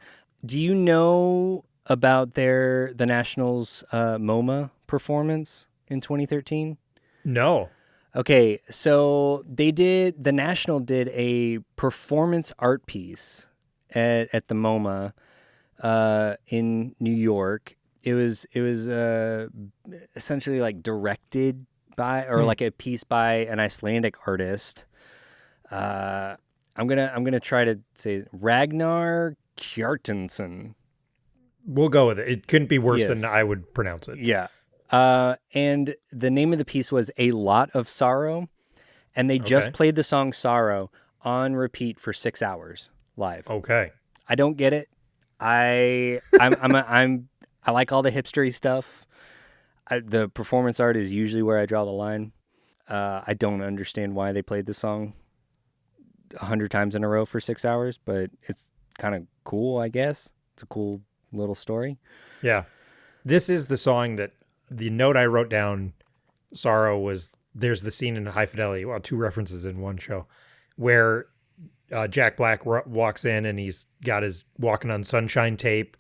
Do you know about the Nationals MoMA performance in 2013? No. Okay, so the National did a performance art piece at the MoMA in New York. It was essentially like directed by, or like a piece by an Icelandic artist. I'm gonna try to say Ragnar Kjartansson. We'll go with it. It couldn't be worse Yes. than I would pronounce it. Yeah. And the name of the piece was A Lot of Sorrow, and they just Okay. played the song Sorrow on repeat for 6 hours live. Okay. I don't get it. I like all the hipstery stuff. The performance art is usually where I draw the line. I don't understand why they played the song 100 times in a row for 6 hours, but it's kind of cool, I guess. It's a cool little story. Yeah. This is the song that the note I wrote down, Sorrow, was there's the scene in High Fidelity, well, 2 references in one show, where Jack Black walks in and he's got his Walking on Sunshine tape,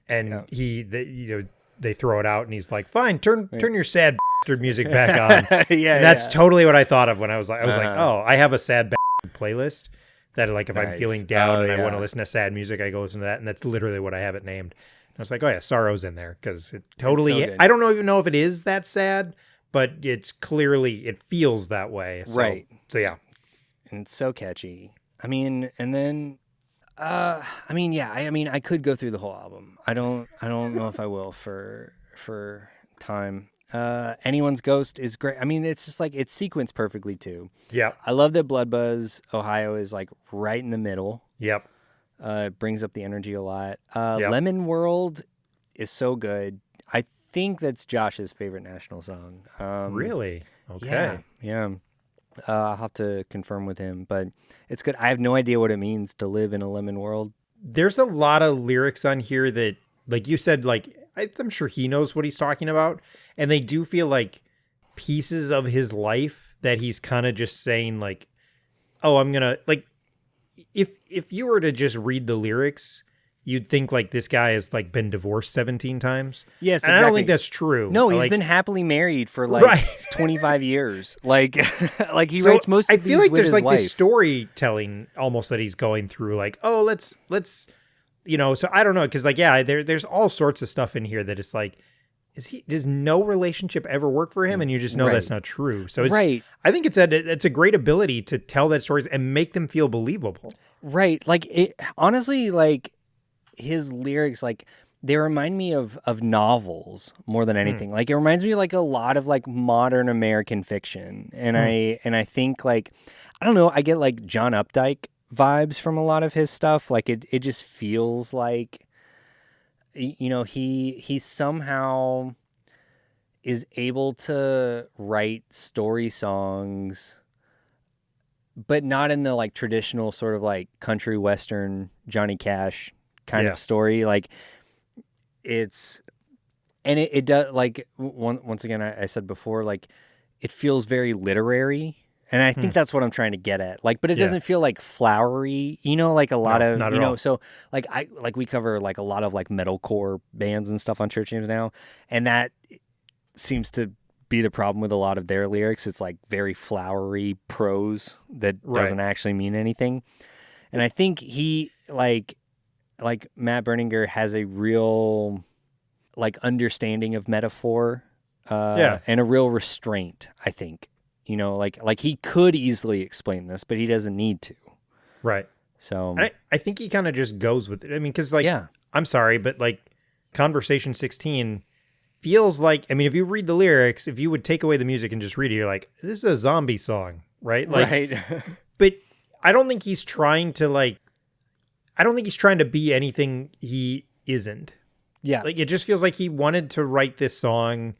and they throw it out and he's like, fine, turn your sad bastard music back on. Yeah, And that's yeah. totally what I thought of when I was like, Uh-huh. oh, I have a sad bastard playlist that like if I'm Nice. feeling down Oh, and I want yeah. to listen to sad music, I go listen to that, and that's literally what I have it named. I was like, oh yeah, Sorrow's in there because it totally. good. I don't even know if it is that sad, but it's clearly it feels that way. So, Right. So yeah, And it's so catchy. I mean, and then, I could go through the whole album. I don't know if I will for time. Anyone's Ghost is great. I mean, it's just like it's sequenced perfectly too. yep, I love that Blood Buzz Ohio is like right in the middle. yep. It brings up the energy a lot. Yep. Lemon World is so good. I think that's Josh's favorite National song. Really? Okay. Yeah. I'll have to confirm with him, but it's good. I have no idea what it means to live in a lemon world. There's a lot of lyrics on here that, like you said, like I'm sure he knows what he's talking about, and they do feel like pieces of his life that he's kind of just saying like, oh, I'm gonna like. If you were to just read the lyrics, you'd think like this guy has like been divorced 17 times. Yes, And I don't exactly. think that's true. No, he's Like, been happily married for like Right. 25 years. Like, like he so writes most of I these feel like with there's his like wife. this storytelling almost that he's going through. Like, oh, let's So I don't know, because like there's all sorts of stuff in here that is like, does no relationship ever work for him? And you just know that's Right. not true. So it's Right. I think it's a great ability to tell that stories and make them feel believable. Right. Like it honestly, like his lyrics, like they remind me of novels more than anything. Like it reminds me like a lot of like modern American fiction. And I think like I don't know, I get like John Updike vibes from a lot of his stuff. Like it just feels like he somehow is able to write story songs, but not in the like traditional sort of like country western Johnny Cash kind Yeah. of story. Like it does like once again I said before, like it feels very literary, and I think that's what I'm trying to get at. Like, but it Yeah. doesn't feel like flowery, like a lot No, of not at all. so like we cover like a lot of like metalcore bands and stuff on Church Names Now, and that seems to be the problem with a lot of their lyrics. It's like very flowery prose that Right. doesn't actually mean anything. And I think he like Matt Berninger has a real like understanding of metaphor and a real restraint, I think. Like he could easily explain this, but he doesn't need to. Right. So And I think he kind of just goes with it. I mean, because like, yeah. I'm sorry, but like Conversation 16 feels like, I mean, if you read the lyrics, if you would take away the music and just read it, you're like, this is a zombie song, right? Like, Right. but I don't think he's trying to be anything he isn't. Yeah. Like, it just feels like he wanted to write this song.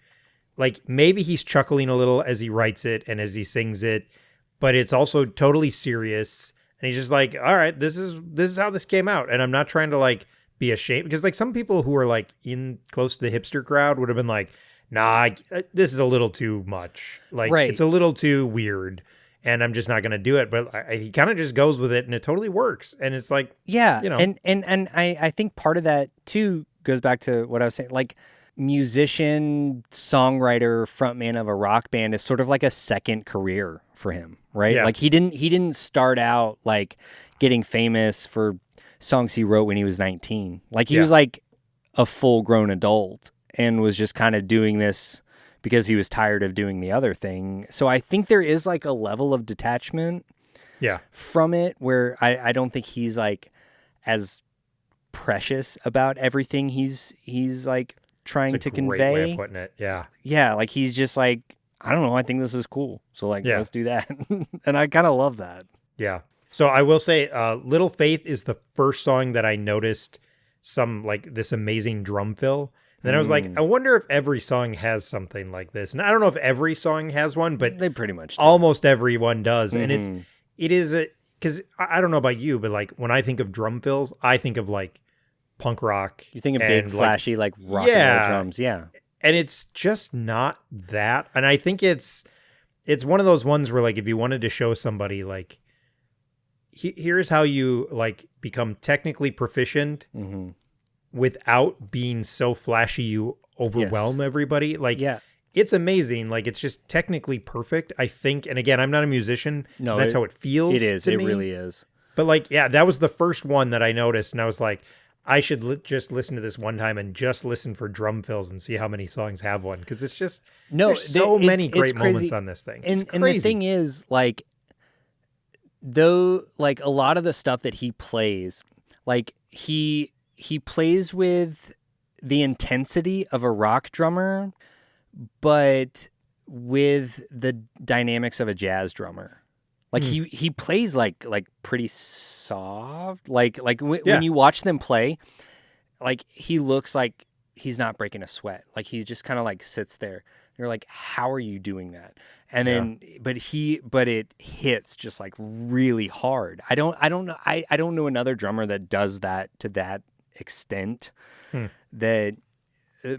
Like, maybe he's chuckling a little as he writes it and as he sings it, but it's also totally serious. And he's just like, all right, this is how this came out. And I'm not trying to like be ashamed, because like some people who are like in close to the hipster crowd would have been like, this is a little too much. Like, Right. it's a little too weird, and I'm just not going to do it. But he kind of just goes with it, and it totally works. And it's like, Yeah, you know. and I think part of that too goes back to what I was saying. Like, musician, songwriter, frontman of a rock band is sort of like a second career for him, right? Yeah. Like he didn't start out like getting famous for songs he wrote when he was 19. Like he was like a full-grown adult and was just kind of doing this because he was tired of doing the other thing. So I think there is like a level of detachment from it where I don't think he's like as precious about everything he's like trying It's a to great convey. way of putting it. Yeah. Yeah, like he's just like, I don't know, I think this is cool. So like let's do that. And I kind of love that. Yeah. So I will say Little Faith is the first song that I noticed some like this amazing drum fill. And then I was like, I wonder if every song has something like this. And I don't know if every song has one, but They pretty much do. almost every one does. And it is because I don't know about you, but like when I think of drum fills, I think of like punk rock. You think of and, big, like, flashy, like rock and roll drums. Yeah. and it's just not that. And I think it's one of those ones where like if you wanted to show somebody like here's how you like become technically proficient without being so flashy you overwhelm everybody. Like it's amazing. Like it's just technically perfect, I think. And again, I'm not a musician. No, that's how it feels. It is. to It me. really is. But like, yeah, that was the first one that I noticed, and I was like, I should just listen to this one time and just listen for drum fills and see how many songs have one, because it's just there's so many great moments on this thing. And the thing is, like, though, like a lot of the stuff that he plays, like he plays with the intensity of a rock drummer, but with the dynamics of a jazz drummer. Like he plays like pretty soft. Like when you watch them play, like he looks like he's not breaking a sweat. Like he just kind of like sits there. You're like, how are you doing that? And then, but it hits just like really hard. I don't know. I don't know another drummer that does that to that extent. That.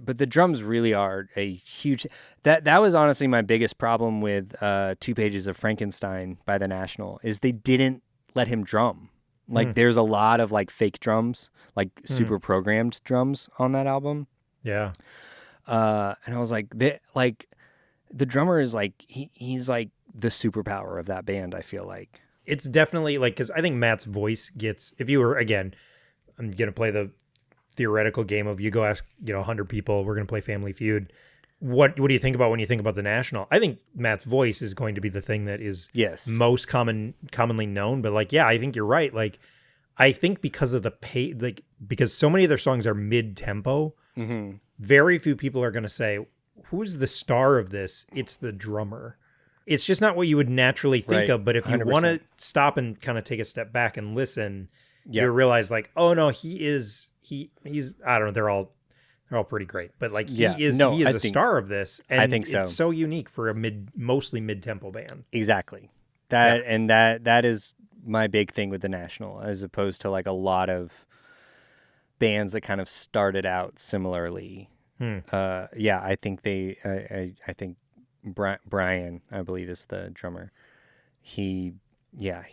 But the drums really are a huge. That was honestly my biggest problem with 2 Pages of Frankenstein by The National is they didn't let him drum. Like there's a lot of like fake drums, like super programmed drums on that album. Yeah. And I was like, the drummer is like he's like the superpower of that band. I feel like It's definitely like, because I think Matt's voice gets, if you were, again, I'm gonna play the theoretical game of you go ask 100 people, we're going to play Family Feud, what do you think about when you think about The National? I think Matt's voice is going to be the thing that is most commonly known. But like, yeah, I think you're right. Like, I think because of because so many of their songs are mid-tempo, very few people are going to say, who's the star of this? It's the drummer. It's just not what you would naturally think of. But if you 100%. want to stop and kind of take a step back and listen, you realize like, oh no, he's I don't know, they're all pretty great, but like he is the star of this, and I think so. It's so unique for a mostly mid-tempo band. Exactly. That is my big thing with The National, as opposed to like a lot of bands that kind of started out similarly. I think I think Brian, I believe, is the drummer. He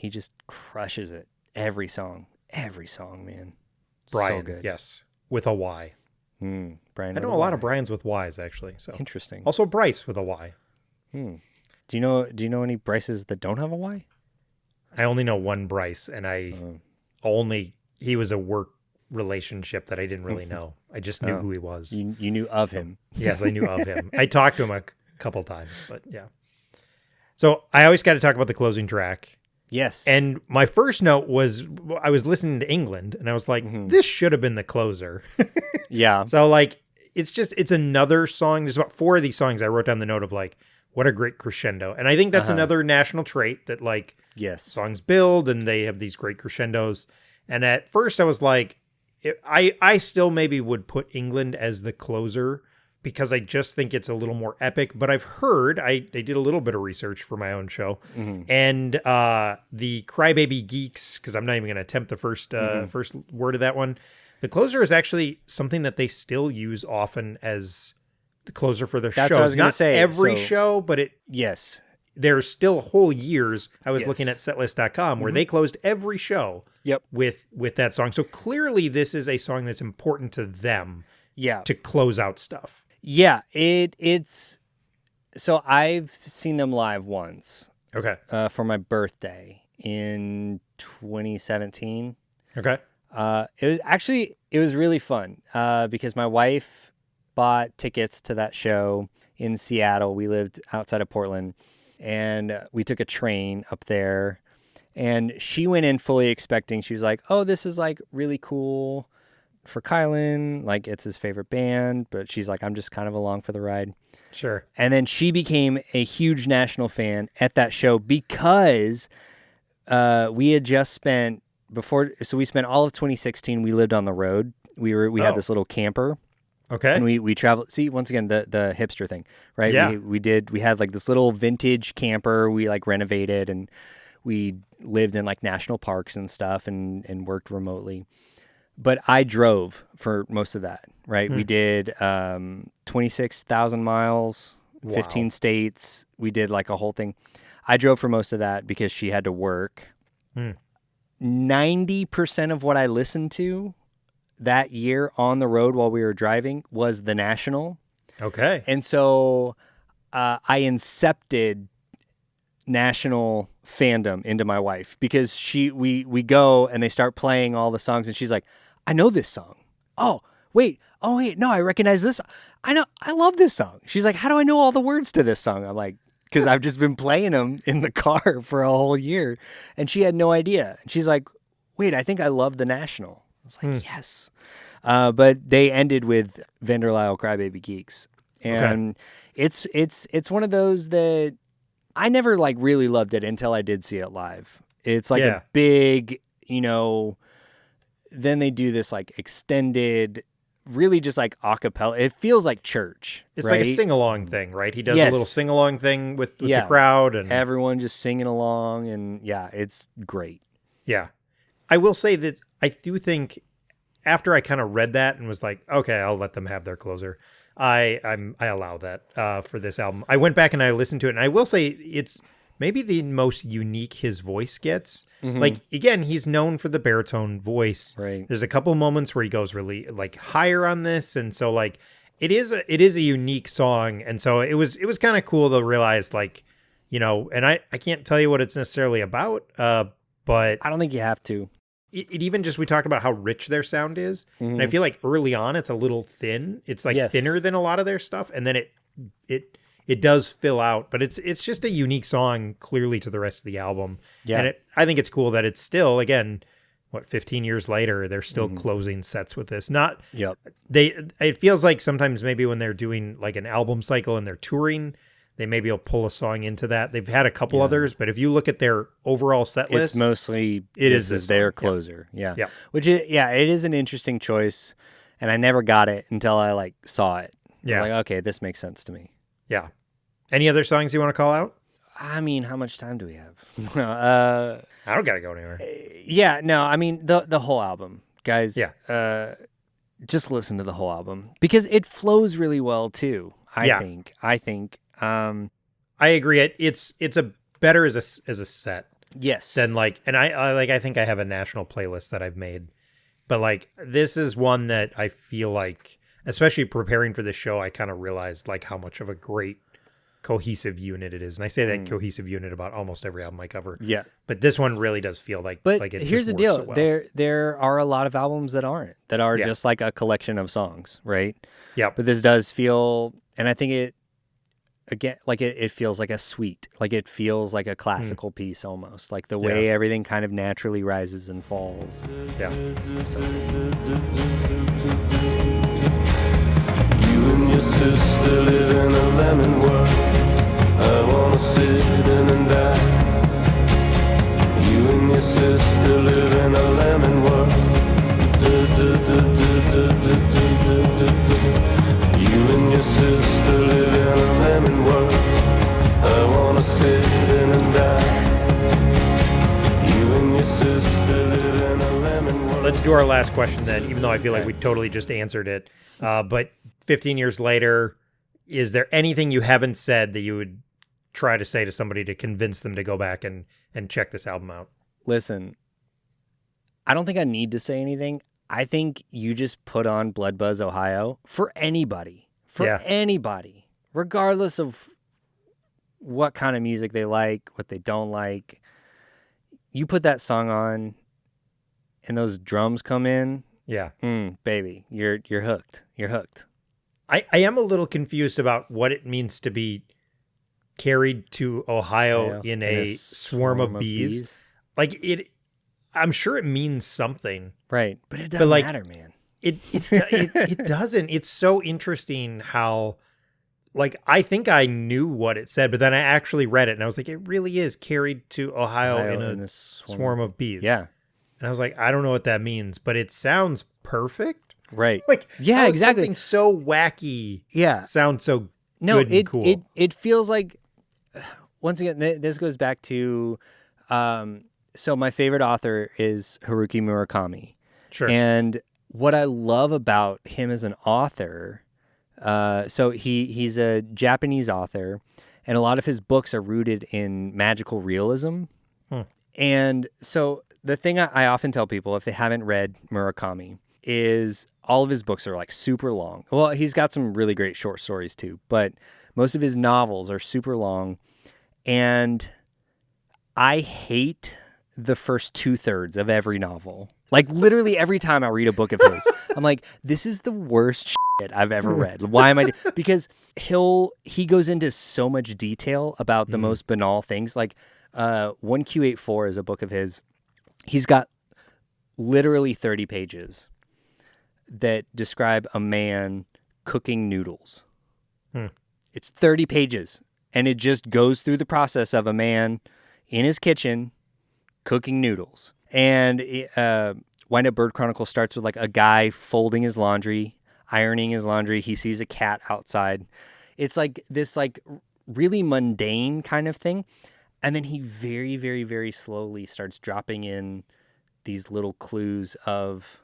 just crushes it every song, man. Brian, so good. yes, with a Y. Brian. I know a lot of Brians with Ys actually. So interesting. Also Bryce with a Y. Do you know any Bryces that don't have a Y? I only know one Bryce, and he was a work relationship that I didn't really know. I just knew who he was. You knew of him. Yes, I knew of him. I talked to him a couple times, but yeah. So I always got to talk about the closing track. Yes. And my first note was I was listening to England, and I was like, this should have been the closer. Yeah. So like, it's another song. There's about 4 of these songs I wrote down the note of like, what a great crescendo. And I think that's another national trait that like songs build and they have these great crescendos. And at first I was like, I still maybe would put England as the closer because I just think it's a little more epic. But I've heard, I did a little bit of research for my own show, and the Crybaby Geeks, because I'm not even going to attempt the first word of that one. The closer is actually something that they still use often as the closer for their That's shows. what I was gonna Not say, every so- show, but Yes. there's still whole years. I was Yes. looking at setlist.com where they closed every show Yep. with that song. So clearly this is a song that's important to them Yeah. to close out stuff. Yeah. It's so I've seen them live once Okay. for my birthday in 2017. Okay. It was really fun because my wife bought tickets to that show in Seattle. We lived outside of Portland, and we took a train up there. And she went in fully expecting. She was like, "Oh, this is like really cool for Kylan. Like it's his favorite band." But she's like, "I'm just kind of along for the ride." Sure. And then she became a huge National fan at that show because we had just spent we spent all of 2016. We lived on the road. We had this little camper, Okay. and we traveled. See, once again, the hipster thing, right? Yeah. We had like this little vintage camper. We like renovated, and we lived in like national parks and stuff, and worked remotely. But I drove for most of that, right? We did 26,000 miles, 15 states. We did like a whole thing. I drove for most of that because she had to work. 90% of what I listened to that year on the road while we were driving was the National. Okay. And so I incepted National fandom into my wife because we go and they start playing all the songs and she's like, "I know this song. Oh wait, no, I recognize this. I love this song." She's like, "How do I know all the words to this song?" I'm like, "Because I've just been playing them in the car for a whole year." And she had no idea. And she's like, "Wait, I think I love the National." I was like, "Yes." But they ended with Vanderlyle Crybaby Geeks. And it's one of those that I never like really loved it until I did see it live. It's like a big, then they do this like extended, really just like a cappella. It feels like church. It's right? like a sing-along thing, right? He does a little sing-along thing with the crowd. And everyone just singing along. And yeah, it's great. yeah. I will say that I do think after I kind of read that and was like, okay, I'll let them have their closer. I allow that for this album. I went back and I listened to it, and I will say it's maybe the most unique his voice gets. Like again, he's known for the baritone voice. Right. There's a couple moments where he goes really like higher on this, and so like it is a unique song, and so it was kind of cool to realize like, and I can't tell you what it's necessarily about, but I don't think you have to. it even just, we talked about how rich their sound is. And I feel like early on it's a little thin. It's like thinner than a lot of their stuff. And then it does fill out, but it's just a unique song clearly to the rest of the album. Yeah. And I think it's cool that it's still, again, 15 years later, they're still closing sets with this. It feels like sometimes maybe when they're doing like an album cycle and they're touring, they maybe will pull a song into that. They've had a couple others, but if you look at their overall set list, it's mostly this is their song. closer. Yeah. Yeah. Which it is an interesting choice, and I never got it until I like saw it. Yeah. I was like, okay, this makes sense to me. Yeah. Any other songs you want to call out? I mean, how much time do we have? I don't gotta go anywhere. Yeah, no, I mean the whole album, guys. Yeah. Just listen to the whole album because it flows really well too. I think. I agree. It's a better as a set Yes. than like, and I think I have a national playlist that I've made, but like this is one that I feel like, especially preparing for this show, I kind of realized like how much of a great cohesive unit it is. And I say that cohesive unit about almost every album I cover. Yeah. But this one really does feel like, But like it here's the just deal: works so well. there are a lot of albums that are just like a collection of songs, right? Yeah. But this does feel, and I think it feels like a suite, like it feels like a classical piece almost, like the way everything kind of naturally rises and falls. Yeah. So, You and your sister live in a lemon world. I wanna sit in and die. You and your sister live in a lemon world. You and your sister live in a lemon world. I wanna sit in and die. You and your sister live in a lemon world. Let's do our last question then, even though I feel like we totally just answered it. But 15 years later, is there anything you haven't said that you would try to say to somebody to convince them to go back and check this album out? Listen, I don't think I need to say anything. I think you just put on Blood Buzz Ohio for anybody, regardless of what kind of music they like, what they don't like. You put that song on and those drums come in, Yeah. baby, you're hooked. You're hooked. I am a little confused about what it means to be carried to Ohio in a swarm of bees. Like I'm sure it means something. Right. But it doesn't matter, man. It doesn't. It's so interesting how, like, I think I knew what it said, but then I actually read it and I was like, it really is carried to Ohio in a swarm of bees. Yeah. And I was like, I don't know what that means, but it sounds perfect. Right. Like, yeah, how exactly. Something so wacky. Yeah. Sounds so good and cool. It feels like, once again, this goes back to, so my favorite author is Haruki Murakami. Sure. And what I love about him as an author, so he's a Japanese author, and a lot of his books are rooted in magical realism. And so the thing I often tell people, if they haven't read Murakami, is all of his books are like super long. Well, he's got some really great short stories too, but most of his novels are super long. And I hate the first 2/3 of every novel. Like literally every time I read a book of his, I'm like, this is the worst shit I've ever read. Why am I? Because he goes into so much detail about the most banal things. Like 1Q84 is a book of his. He's got literally 30 pages that describe a man cooking noodles. It's 30 pages, and it just goes through the process of a man in his kitchen cooking noodles. And Wind Up Bird Chronicle starts with like a guy folding his laundry, ironing his laundry. He sees a cat outside. It's like this like really mundane kind of thing. And then he very, very, very slowly starts dropping in these little clues of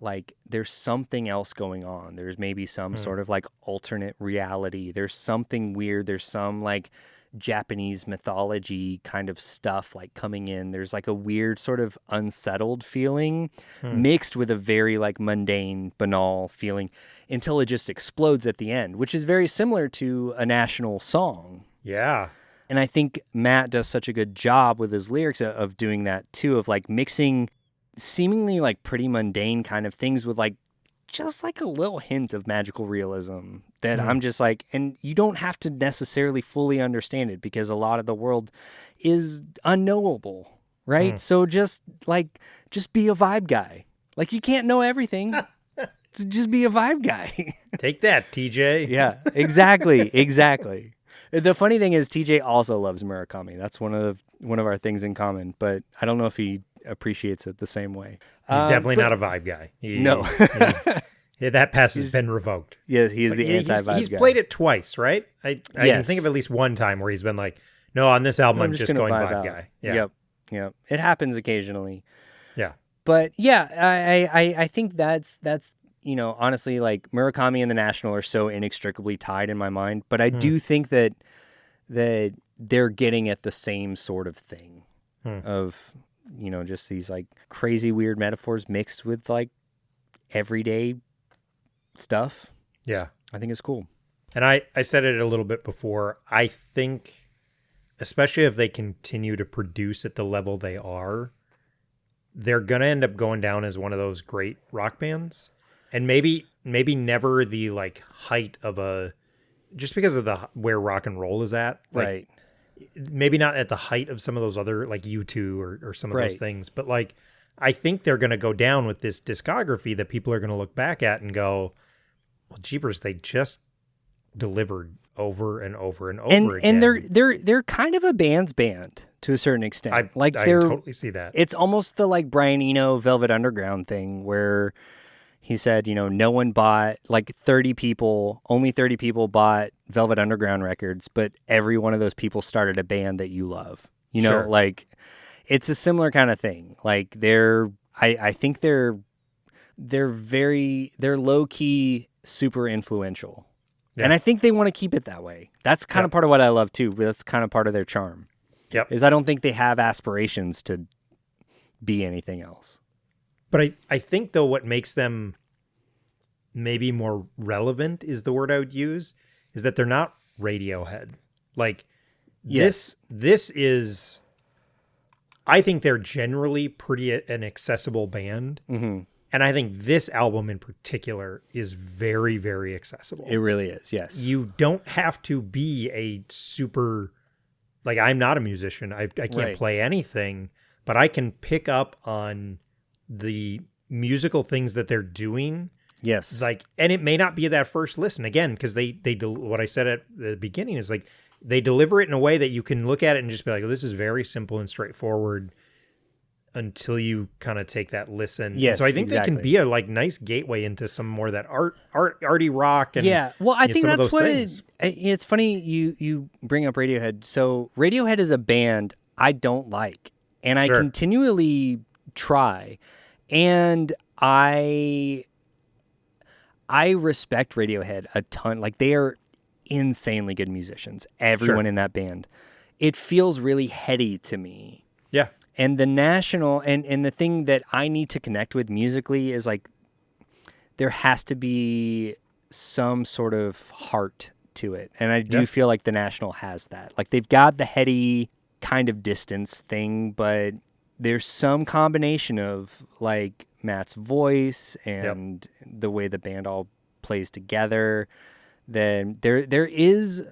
like there's something else going on. There's maybe some sort of like alternate reality. There's something weird. There's some like Japanese mythology kind of stuff like coming in. There's like a weird sort of unsettled feeling mixed with a very like mundane, banal feeling until it just explodes at the end, which is very similar to a national song. Yeah. And I think Matt does such a good job with his lyrics of doing that too, of like mixing seemingly like pretty mundane kind of things with like just like a little hint of magical realism that I'm just like, and you don't have to necessarily fully understand it because a lot of the world is unknowable, right? So just be a vibe guy. Like you can't know everything. So just be a vibe guy. Take that, TJ. Yeah, exactly. The funny thing is TJ also loves Murakami. That's one of our things in common, but I don't know if he appreciates it the same way. He's definitely not a vibe guy. No. That pass has been revoked. Yeah, he's the anti-vibe guy. He's played it twice, right? I can think of at least one time where he's been like, no, on this album, I'm just going vibe guy. Yeah. Yep. It happens occasionally. Yeah. But yeah, I think that's you know, honestly, like Murakami and the National are so inextricably tied in my mind. But I do think that they're getting at the same sort of thing of, you know, just these like crazy weird metaphors mixed with like everyday stuff. Yeah. I think it's cool. And I said it a little bit before. I think, especially if they continue to produce at the level they are, they're going to end up going down as one of those great rock bands. And maybe never the like height of just because of where rock and roll is at. Like, Right. Maybe not at the height of some of those other like U2 or some of those things, but like I think they're going to go down with this discography that people are going to look back at and go, well, jeepers, they just delivered over and over and over again. And they're kind of a band's band to a certain extent. I totally see that. It's almost the like Brian Eno Velvet Underground thing where he said, you know, no one bought like only 30 people bought Velvet Underground records, but every one of those people started a band that you love. You know, Sure. like it's a similar kind of thing. Like I think they're low key super influential. And I think they want to keep it that way. That's kind of part of what I love too. But that's kind of part of their charm. Yep. Is I don't think they have aspirations to be anything else. But I think though what makes them maybe more relevant is the word I would use, is that they're not Radiohead. Like this is, I think they're generally pretty an accessible band. Mm-hmm. And I think this album in particular is very, very accessible. It really is, yes. You don't have to be a super, like, I'm not a musician. I can't play anything, but I can pick up on the musical things that they're doing. Yes. Like, and it may not be that first listen again, because what I said at the beginning is like, they deliver it in a way that you can look at it and just be like, oh, this is very simple and straightforward, until you kind of take that listen. Yes, so I think exactly. they can be a like nice gateway into some more of that arty rock. And well, I think some of that's those what things. it's funny you bring up Radiohead. So Radiohead is a band I don't like, and I continually try, and I respect Radiohead a ton. Like, they are insanely good musicians. Everyone in that band. It feels really heady to me. Yeah. And the National, and the thing that I need to connect with musically is like, there has to be some sort of heart to it. And I do feel like the National has that. Like, they've got the heady kind of distance thing, but there's some combination of like Matt's voice and the way the band all plays together. Then there is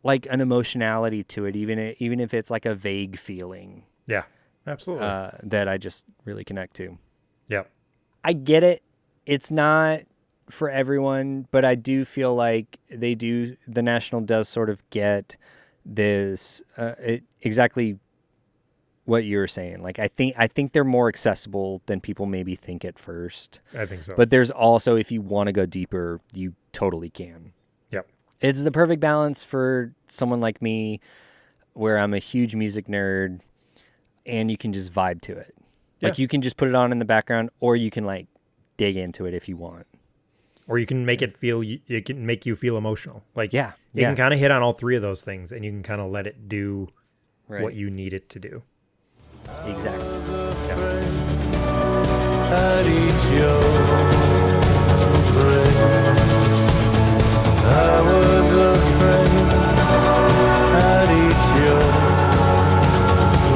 like an emotionality to it, even if it's like a vague feeling. Yeah. Absolutely. That I just really connect to. Yep. I get it. It's not for everyone, but I do feel like the National does sort of get this exactly what you were saying. Like, I think they're more accessible than people maybe think at first. I think so. But there's also, if you want to go deeper, you totally can. Yep. It's the perfect balance for someone like me, where I'm a huge music nerd, and you can just vibe to it. Like, you can just put it on in the background, or you can like dig into it if you want. Or you can make it make you feel emotional. Like, you yeah. can kind of hit on all three of those things, and you can kind of let it do what you need it to do. Exactly. At each your breast, I was a friend. At each your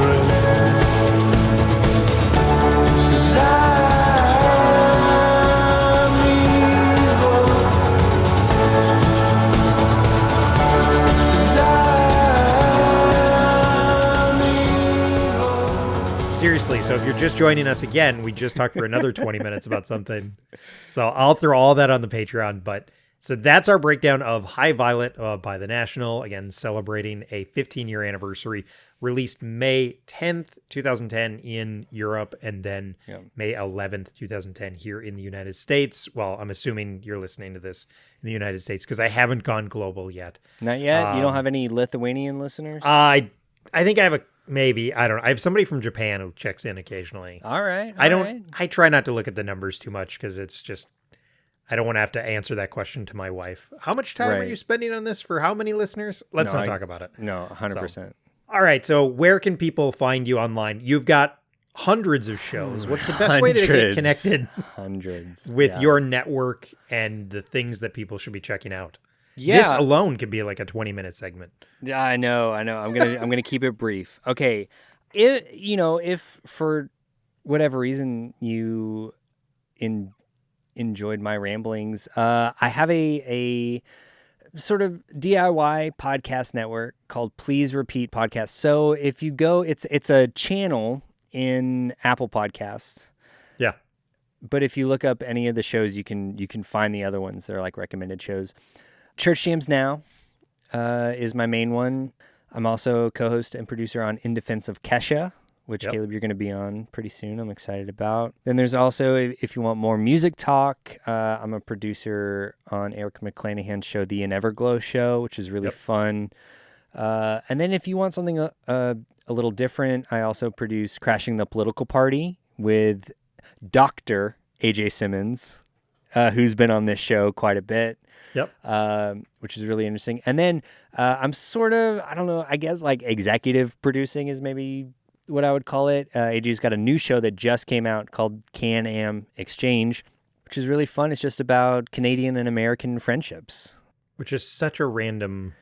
breast, 'cause I'm evil. 'Cause I'm evil. Seriously, so if you're just joining us again, we just talked for another 20 minutes about something. So I'll throw all that on the Patreon. But so that's our breakdown of High Violet by The National, again, celebrating a 15-year anniversary, released May 10th, 2010 in Europe, and then May 11th, 2010 here in the United States. Well, I'm assuming you're listening to this in the United States, because I haven't gone global yet. Not yet? You don't have any Lithuanian listeners? I think I have maybe, I don't know. I have somebody from Japan who checks in occasionally. All right. I try not to look at the numbers too much, because it's just, I don't want to have to answer that question to my wife. How much time are you spending on this for how many listeners? Let's not talk about it. No, 100%. All right. So where can people find you online? You've got hundreds of shows. What's the best way to get connected Hundreds. with your network and the things that people should be checking out? Yeah. This alone could be like a 20-minute segment. I know. I'm gonna keep it brief. Okay, if for whatever reason you enjoyed my ramblings, I have a sort of DIY podcast network called Please Repeat Podcast. So if you go, it's a channel in Apple Podcasts. Yeah. But if you look up any of the shows, you can find the other ones that are like recommended shows. Church Jams Now is my main one. I'm also co-host and producer on In Defense of Kesha, which, Caleb, you're going to be on pretty soon. I'm excited about. Then there's also, if you want more music talk, I'm a producer on Eric McClanahan's show, The Everglow Show, which is really fun. And then if you want something a little different, I also produce Crashing the Political Party with Dr. AJ Simmons. who's been on this show quite a bit. Yep. Which is really interesting. And then I'm sort of, I don't know, I guess like executive producing is maybe what I would call it. AJ's got a new show that just came out called Can-Am Exchange, which is really fun. It's just about Canadian and American friendships. Which is such a random.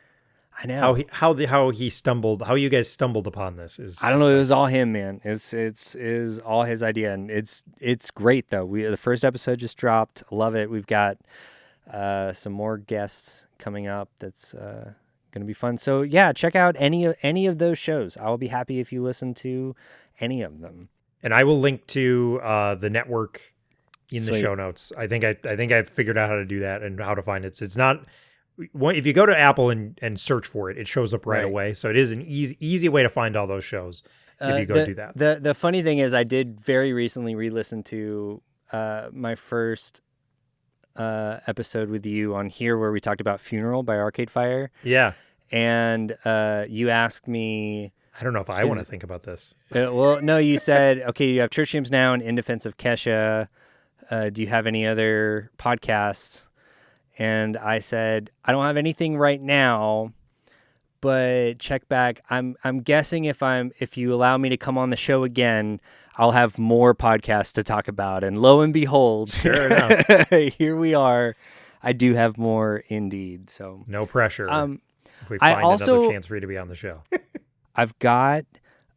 I know. How you guys stumbled upon this is. I don't know. It was all him, man. It's all his idea, and it's great though. The first episode just dropped. Love it. We've got some more guests coming up. That's going to be fun. So yeah, check out any of those shows. I will be happy if you listen to any of them. And I will link to the network in the Sweet. show notes. I think I've figured out how to do that and how to find it. It's not. If you go to Apple and search for it, it shows up right away. So it is an easy way to find all those shows if you go do that. The funny thing is, I did very recently re-listen to my first episode with you on here where we talked about Funeral by Arcade Fire. Yeah. And you asked me... I don't know if I want to think about this. Well, no, you said, okay, you have Church Hymns Now and In Defense of Kesha. Do you have any other podcasts? And I said, I don't have anything right now, but check back. I'm guessing if you allow me to come on the show again, I'll have more podcasts to talk about. And lo and behold, Sure enough. here we are. I do have more indeed. So No pressure. If we I find also- another chance for you to be on the show. I've got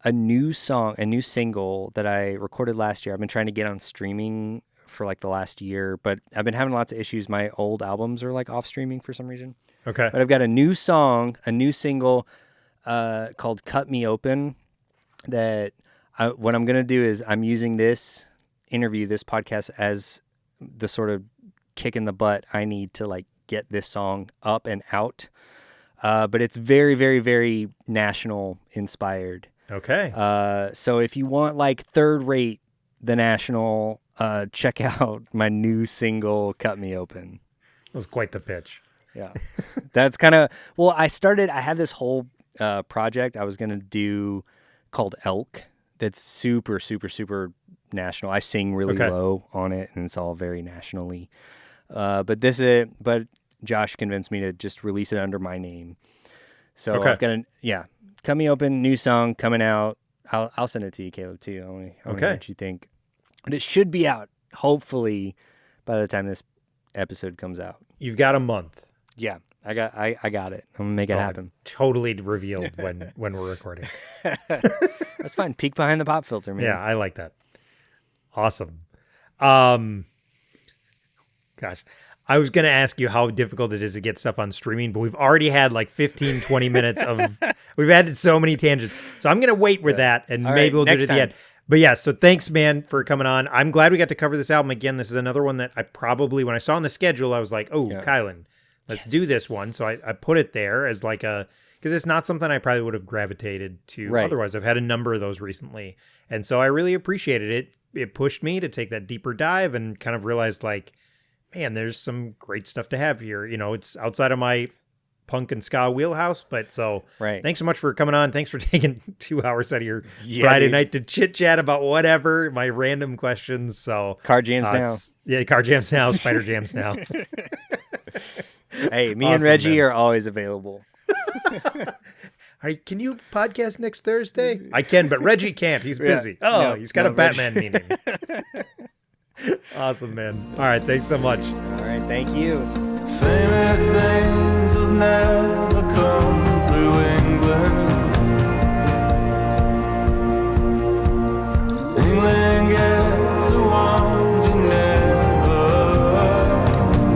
a new single that I recorded last year. I've been trying to get on streaming for like the last year, but I've been having lots of issues. My old albums are like off streaming for some reason. Okay. But I've got a new single called Cut Me Open that what I'm going to do is I'm using this podcast as the sort of kick in the butt I need to like get this song up and out. But it's very, very, very national inspired. Okay. So if you want like third rate The National, check out my new single, Cut Me Open. That was quite the pitch. Yeah. That's kind of, well, I have this whole project I was going to do called Elk that's super, super, super national. I sing really low on it and it's all very nationally. But Josh convinced me to just release it under my name. So I've got Cut Me Open, new song coming out. I'll send it to you, Caleb, too. I want to know what you think. But it should be out, hopefully, by the time this episode comes out. You've got a month. Yeah, I got it. I'm gonna make it happen. Totally revealed when we're recording. That's fine. Peek behind the pop filter, man. Yeah, I like that. Awesome. Gosh, I was going to ask you how difficult it is to get stuff on streaming, but we've already had like 15, 20 minutes we've had so many tangents. So I'm going to wait with that and maybe we'll do it at the end. But yeah, so thanks, man, for coming on. I'm glad we got to cover this album again. This is another one that I probably, when I saw on the schedule, I was like, Kylan, let's do this one. So I put it there as like because it's not something I probably would have gravitated to otherwise. I've had a number of those recently. And so I really appreciated it. It pushed me to take that deeper dive and kind of realized like, man, there's some great stuff to have here. You know, it's outside of my punk and ska wheelhouse, but so thanks so much for coming on. Thanks for taking 2 hours out of your Friday night to chit chat about whatever, my random questions. So Car Jams Now. Yeah, Car Jams Now, Spider Jams Now. Hey, me and Reggie are always available. Can you podcast next Thursday? I can, but Reggie can't. He's busy. He's got a Batman meeting. Awesome, man. All right, thanks so much. All right, thank you. Famous angels never come through England. England gets the ones you never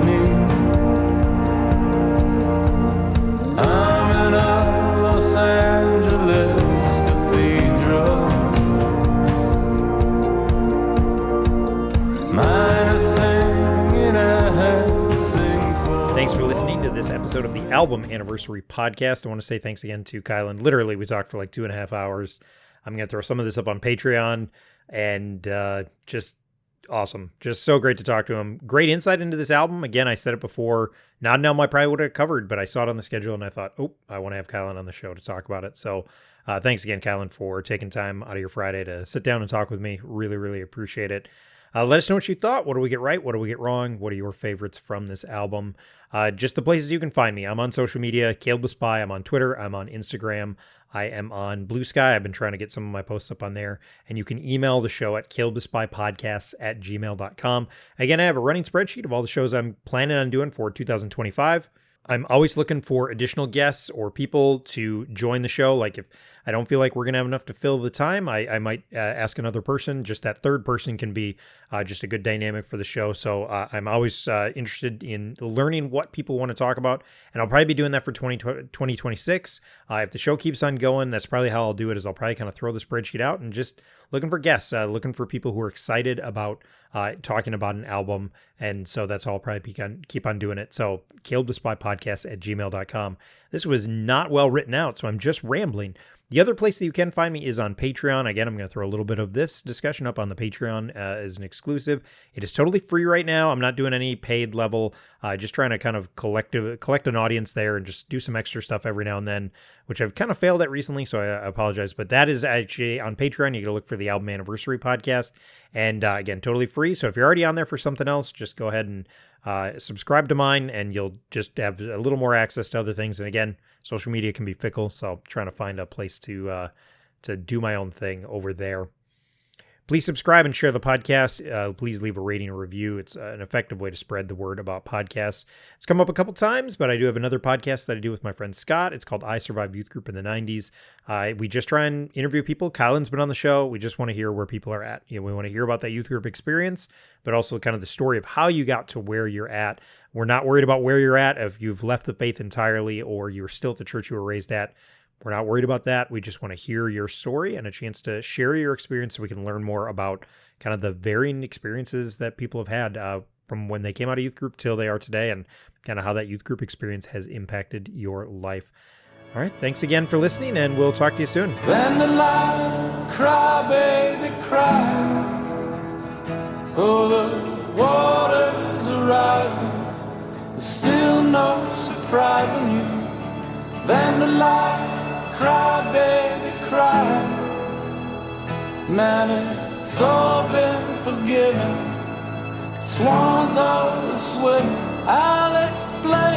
need. I'm in a Los Angeles cathedral. Mine is singing a sing for. Thanks for listening to this episode of the Album Anniversary Podcast. I want to say thanks again to Kylan. Literally, we talked for like 2.5 hours. I'm going to throw some of this up on Patreon, and just awesome. Just so great to talk to him. Great insight into this album. Again, I said it before, not an album I probably would have covered, but I saw it on the schedule and I thought, I want to have Kylan on the show to talk about it. So thanks again, Kylan, for taking time out of your Friday to sit down and talk with me. Really, really appreciate it. Let us know what you thought. What do we get right? What do we get wrong? What are your favorites from this album? Just the places you can find me. I'm on social media, Caleb the Spy. I'm on Twitter. I'm on Instagram. I am on Blue Sky. I've been trying to get some of my posts up on there. And you can email the show at calebthespypodcasts@gmail.com. Again, I have a running spreadsheet of all the shows I'm planning on doing for 2025. I'm always looking for additional guests or people to join the show. Like if I don't feel like we're going to have enough to fill the time, I might ask another person. Just that third person can be just a good dynamic for the show. So I'm always interested in learning what people want to talk about. And I'll probably be doing that for 2026. If the show keeps on going, that's probably how I'll do it, is I'll probably kind of throw the spreadsheet out and just looking for guests, looking for people who are excited about talking about an album. And so that's all I'll probably keep on doing it. So calebthespypodcast@gmail.com. This was not well written out, so I'm just rambling. The other place that you can find me is on Patreon. Again, I'm going to throw a little bit of this discussion up on the Patreon as an exclusive. It is totally free right now. I'm not doing any paid level. Just trying to kind of collect an audience there and just do some extra stuff every now and then, which I've kind of failed at recently, so I apologize. But that is actually on Patreon. You got to look for the Album Anniversary podcast. And again, totally free. So if you're already on there for something else, just go ahead and subscribe to mine, and you'll just have a little more access to other things. And again, social media can be fickle, so I'm trying to find a place to do my own thing over there. Please subscribe and share the podcast. Please leave a rating or review. It's an effective way to spread the word about podcasts. It's come up a couple times, but I do have another podcast that I do with my friend Scott. It's called I Survived Youth Group in the 90s. We just try and interview people. Kylan's been on the show. We just want to hear where people are at. We want to hear about that youth group experience, but also kind of the story of how you got to where you're at. We're not worried about where you're at if you've left the faith entirely or you're still at the church you were raised at. We're not worried about that. We just want to hear your story and a chance to share your experience so we can learn more about kind of the varying experiences that people have had from when they came out of youth group till they are today, and kind of how that youth group experience has impacted your life. All right. Thanks again for listening, and we'll talk to you soon. Then the line, cry, baby, cry. Oh, the waters are rising. There's still no surprising you. Then the line, cry, baby, cry. Man, it's all been forgiven. Swans are swimming. I'll explain.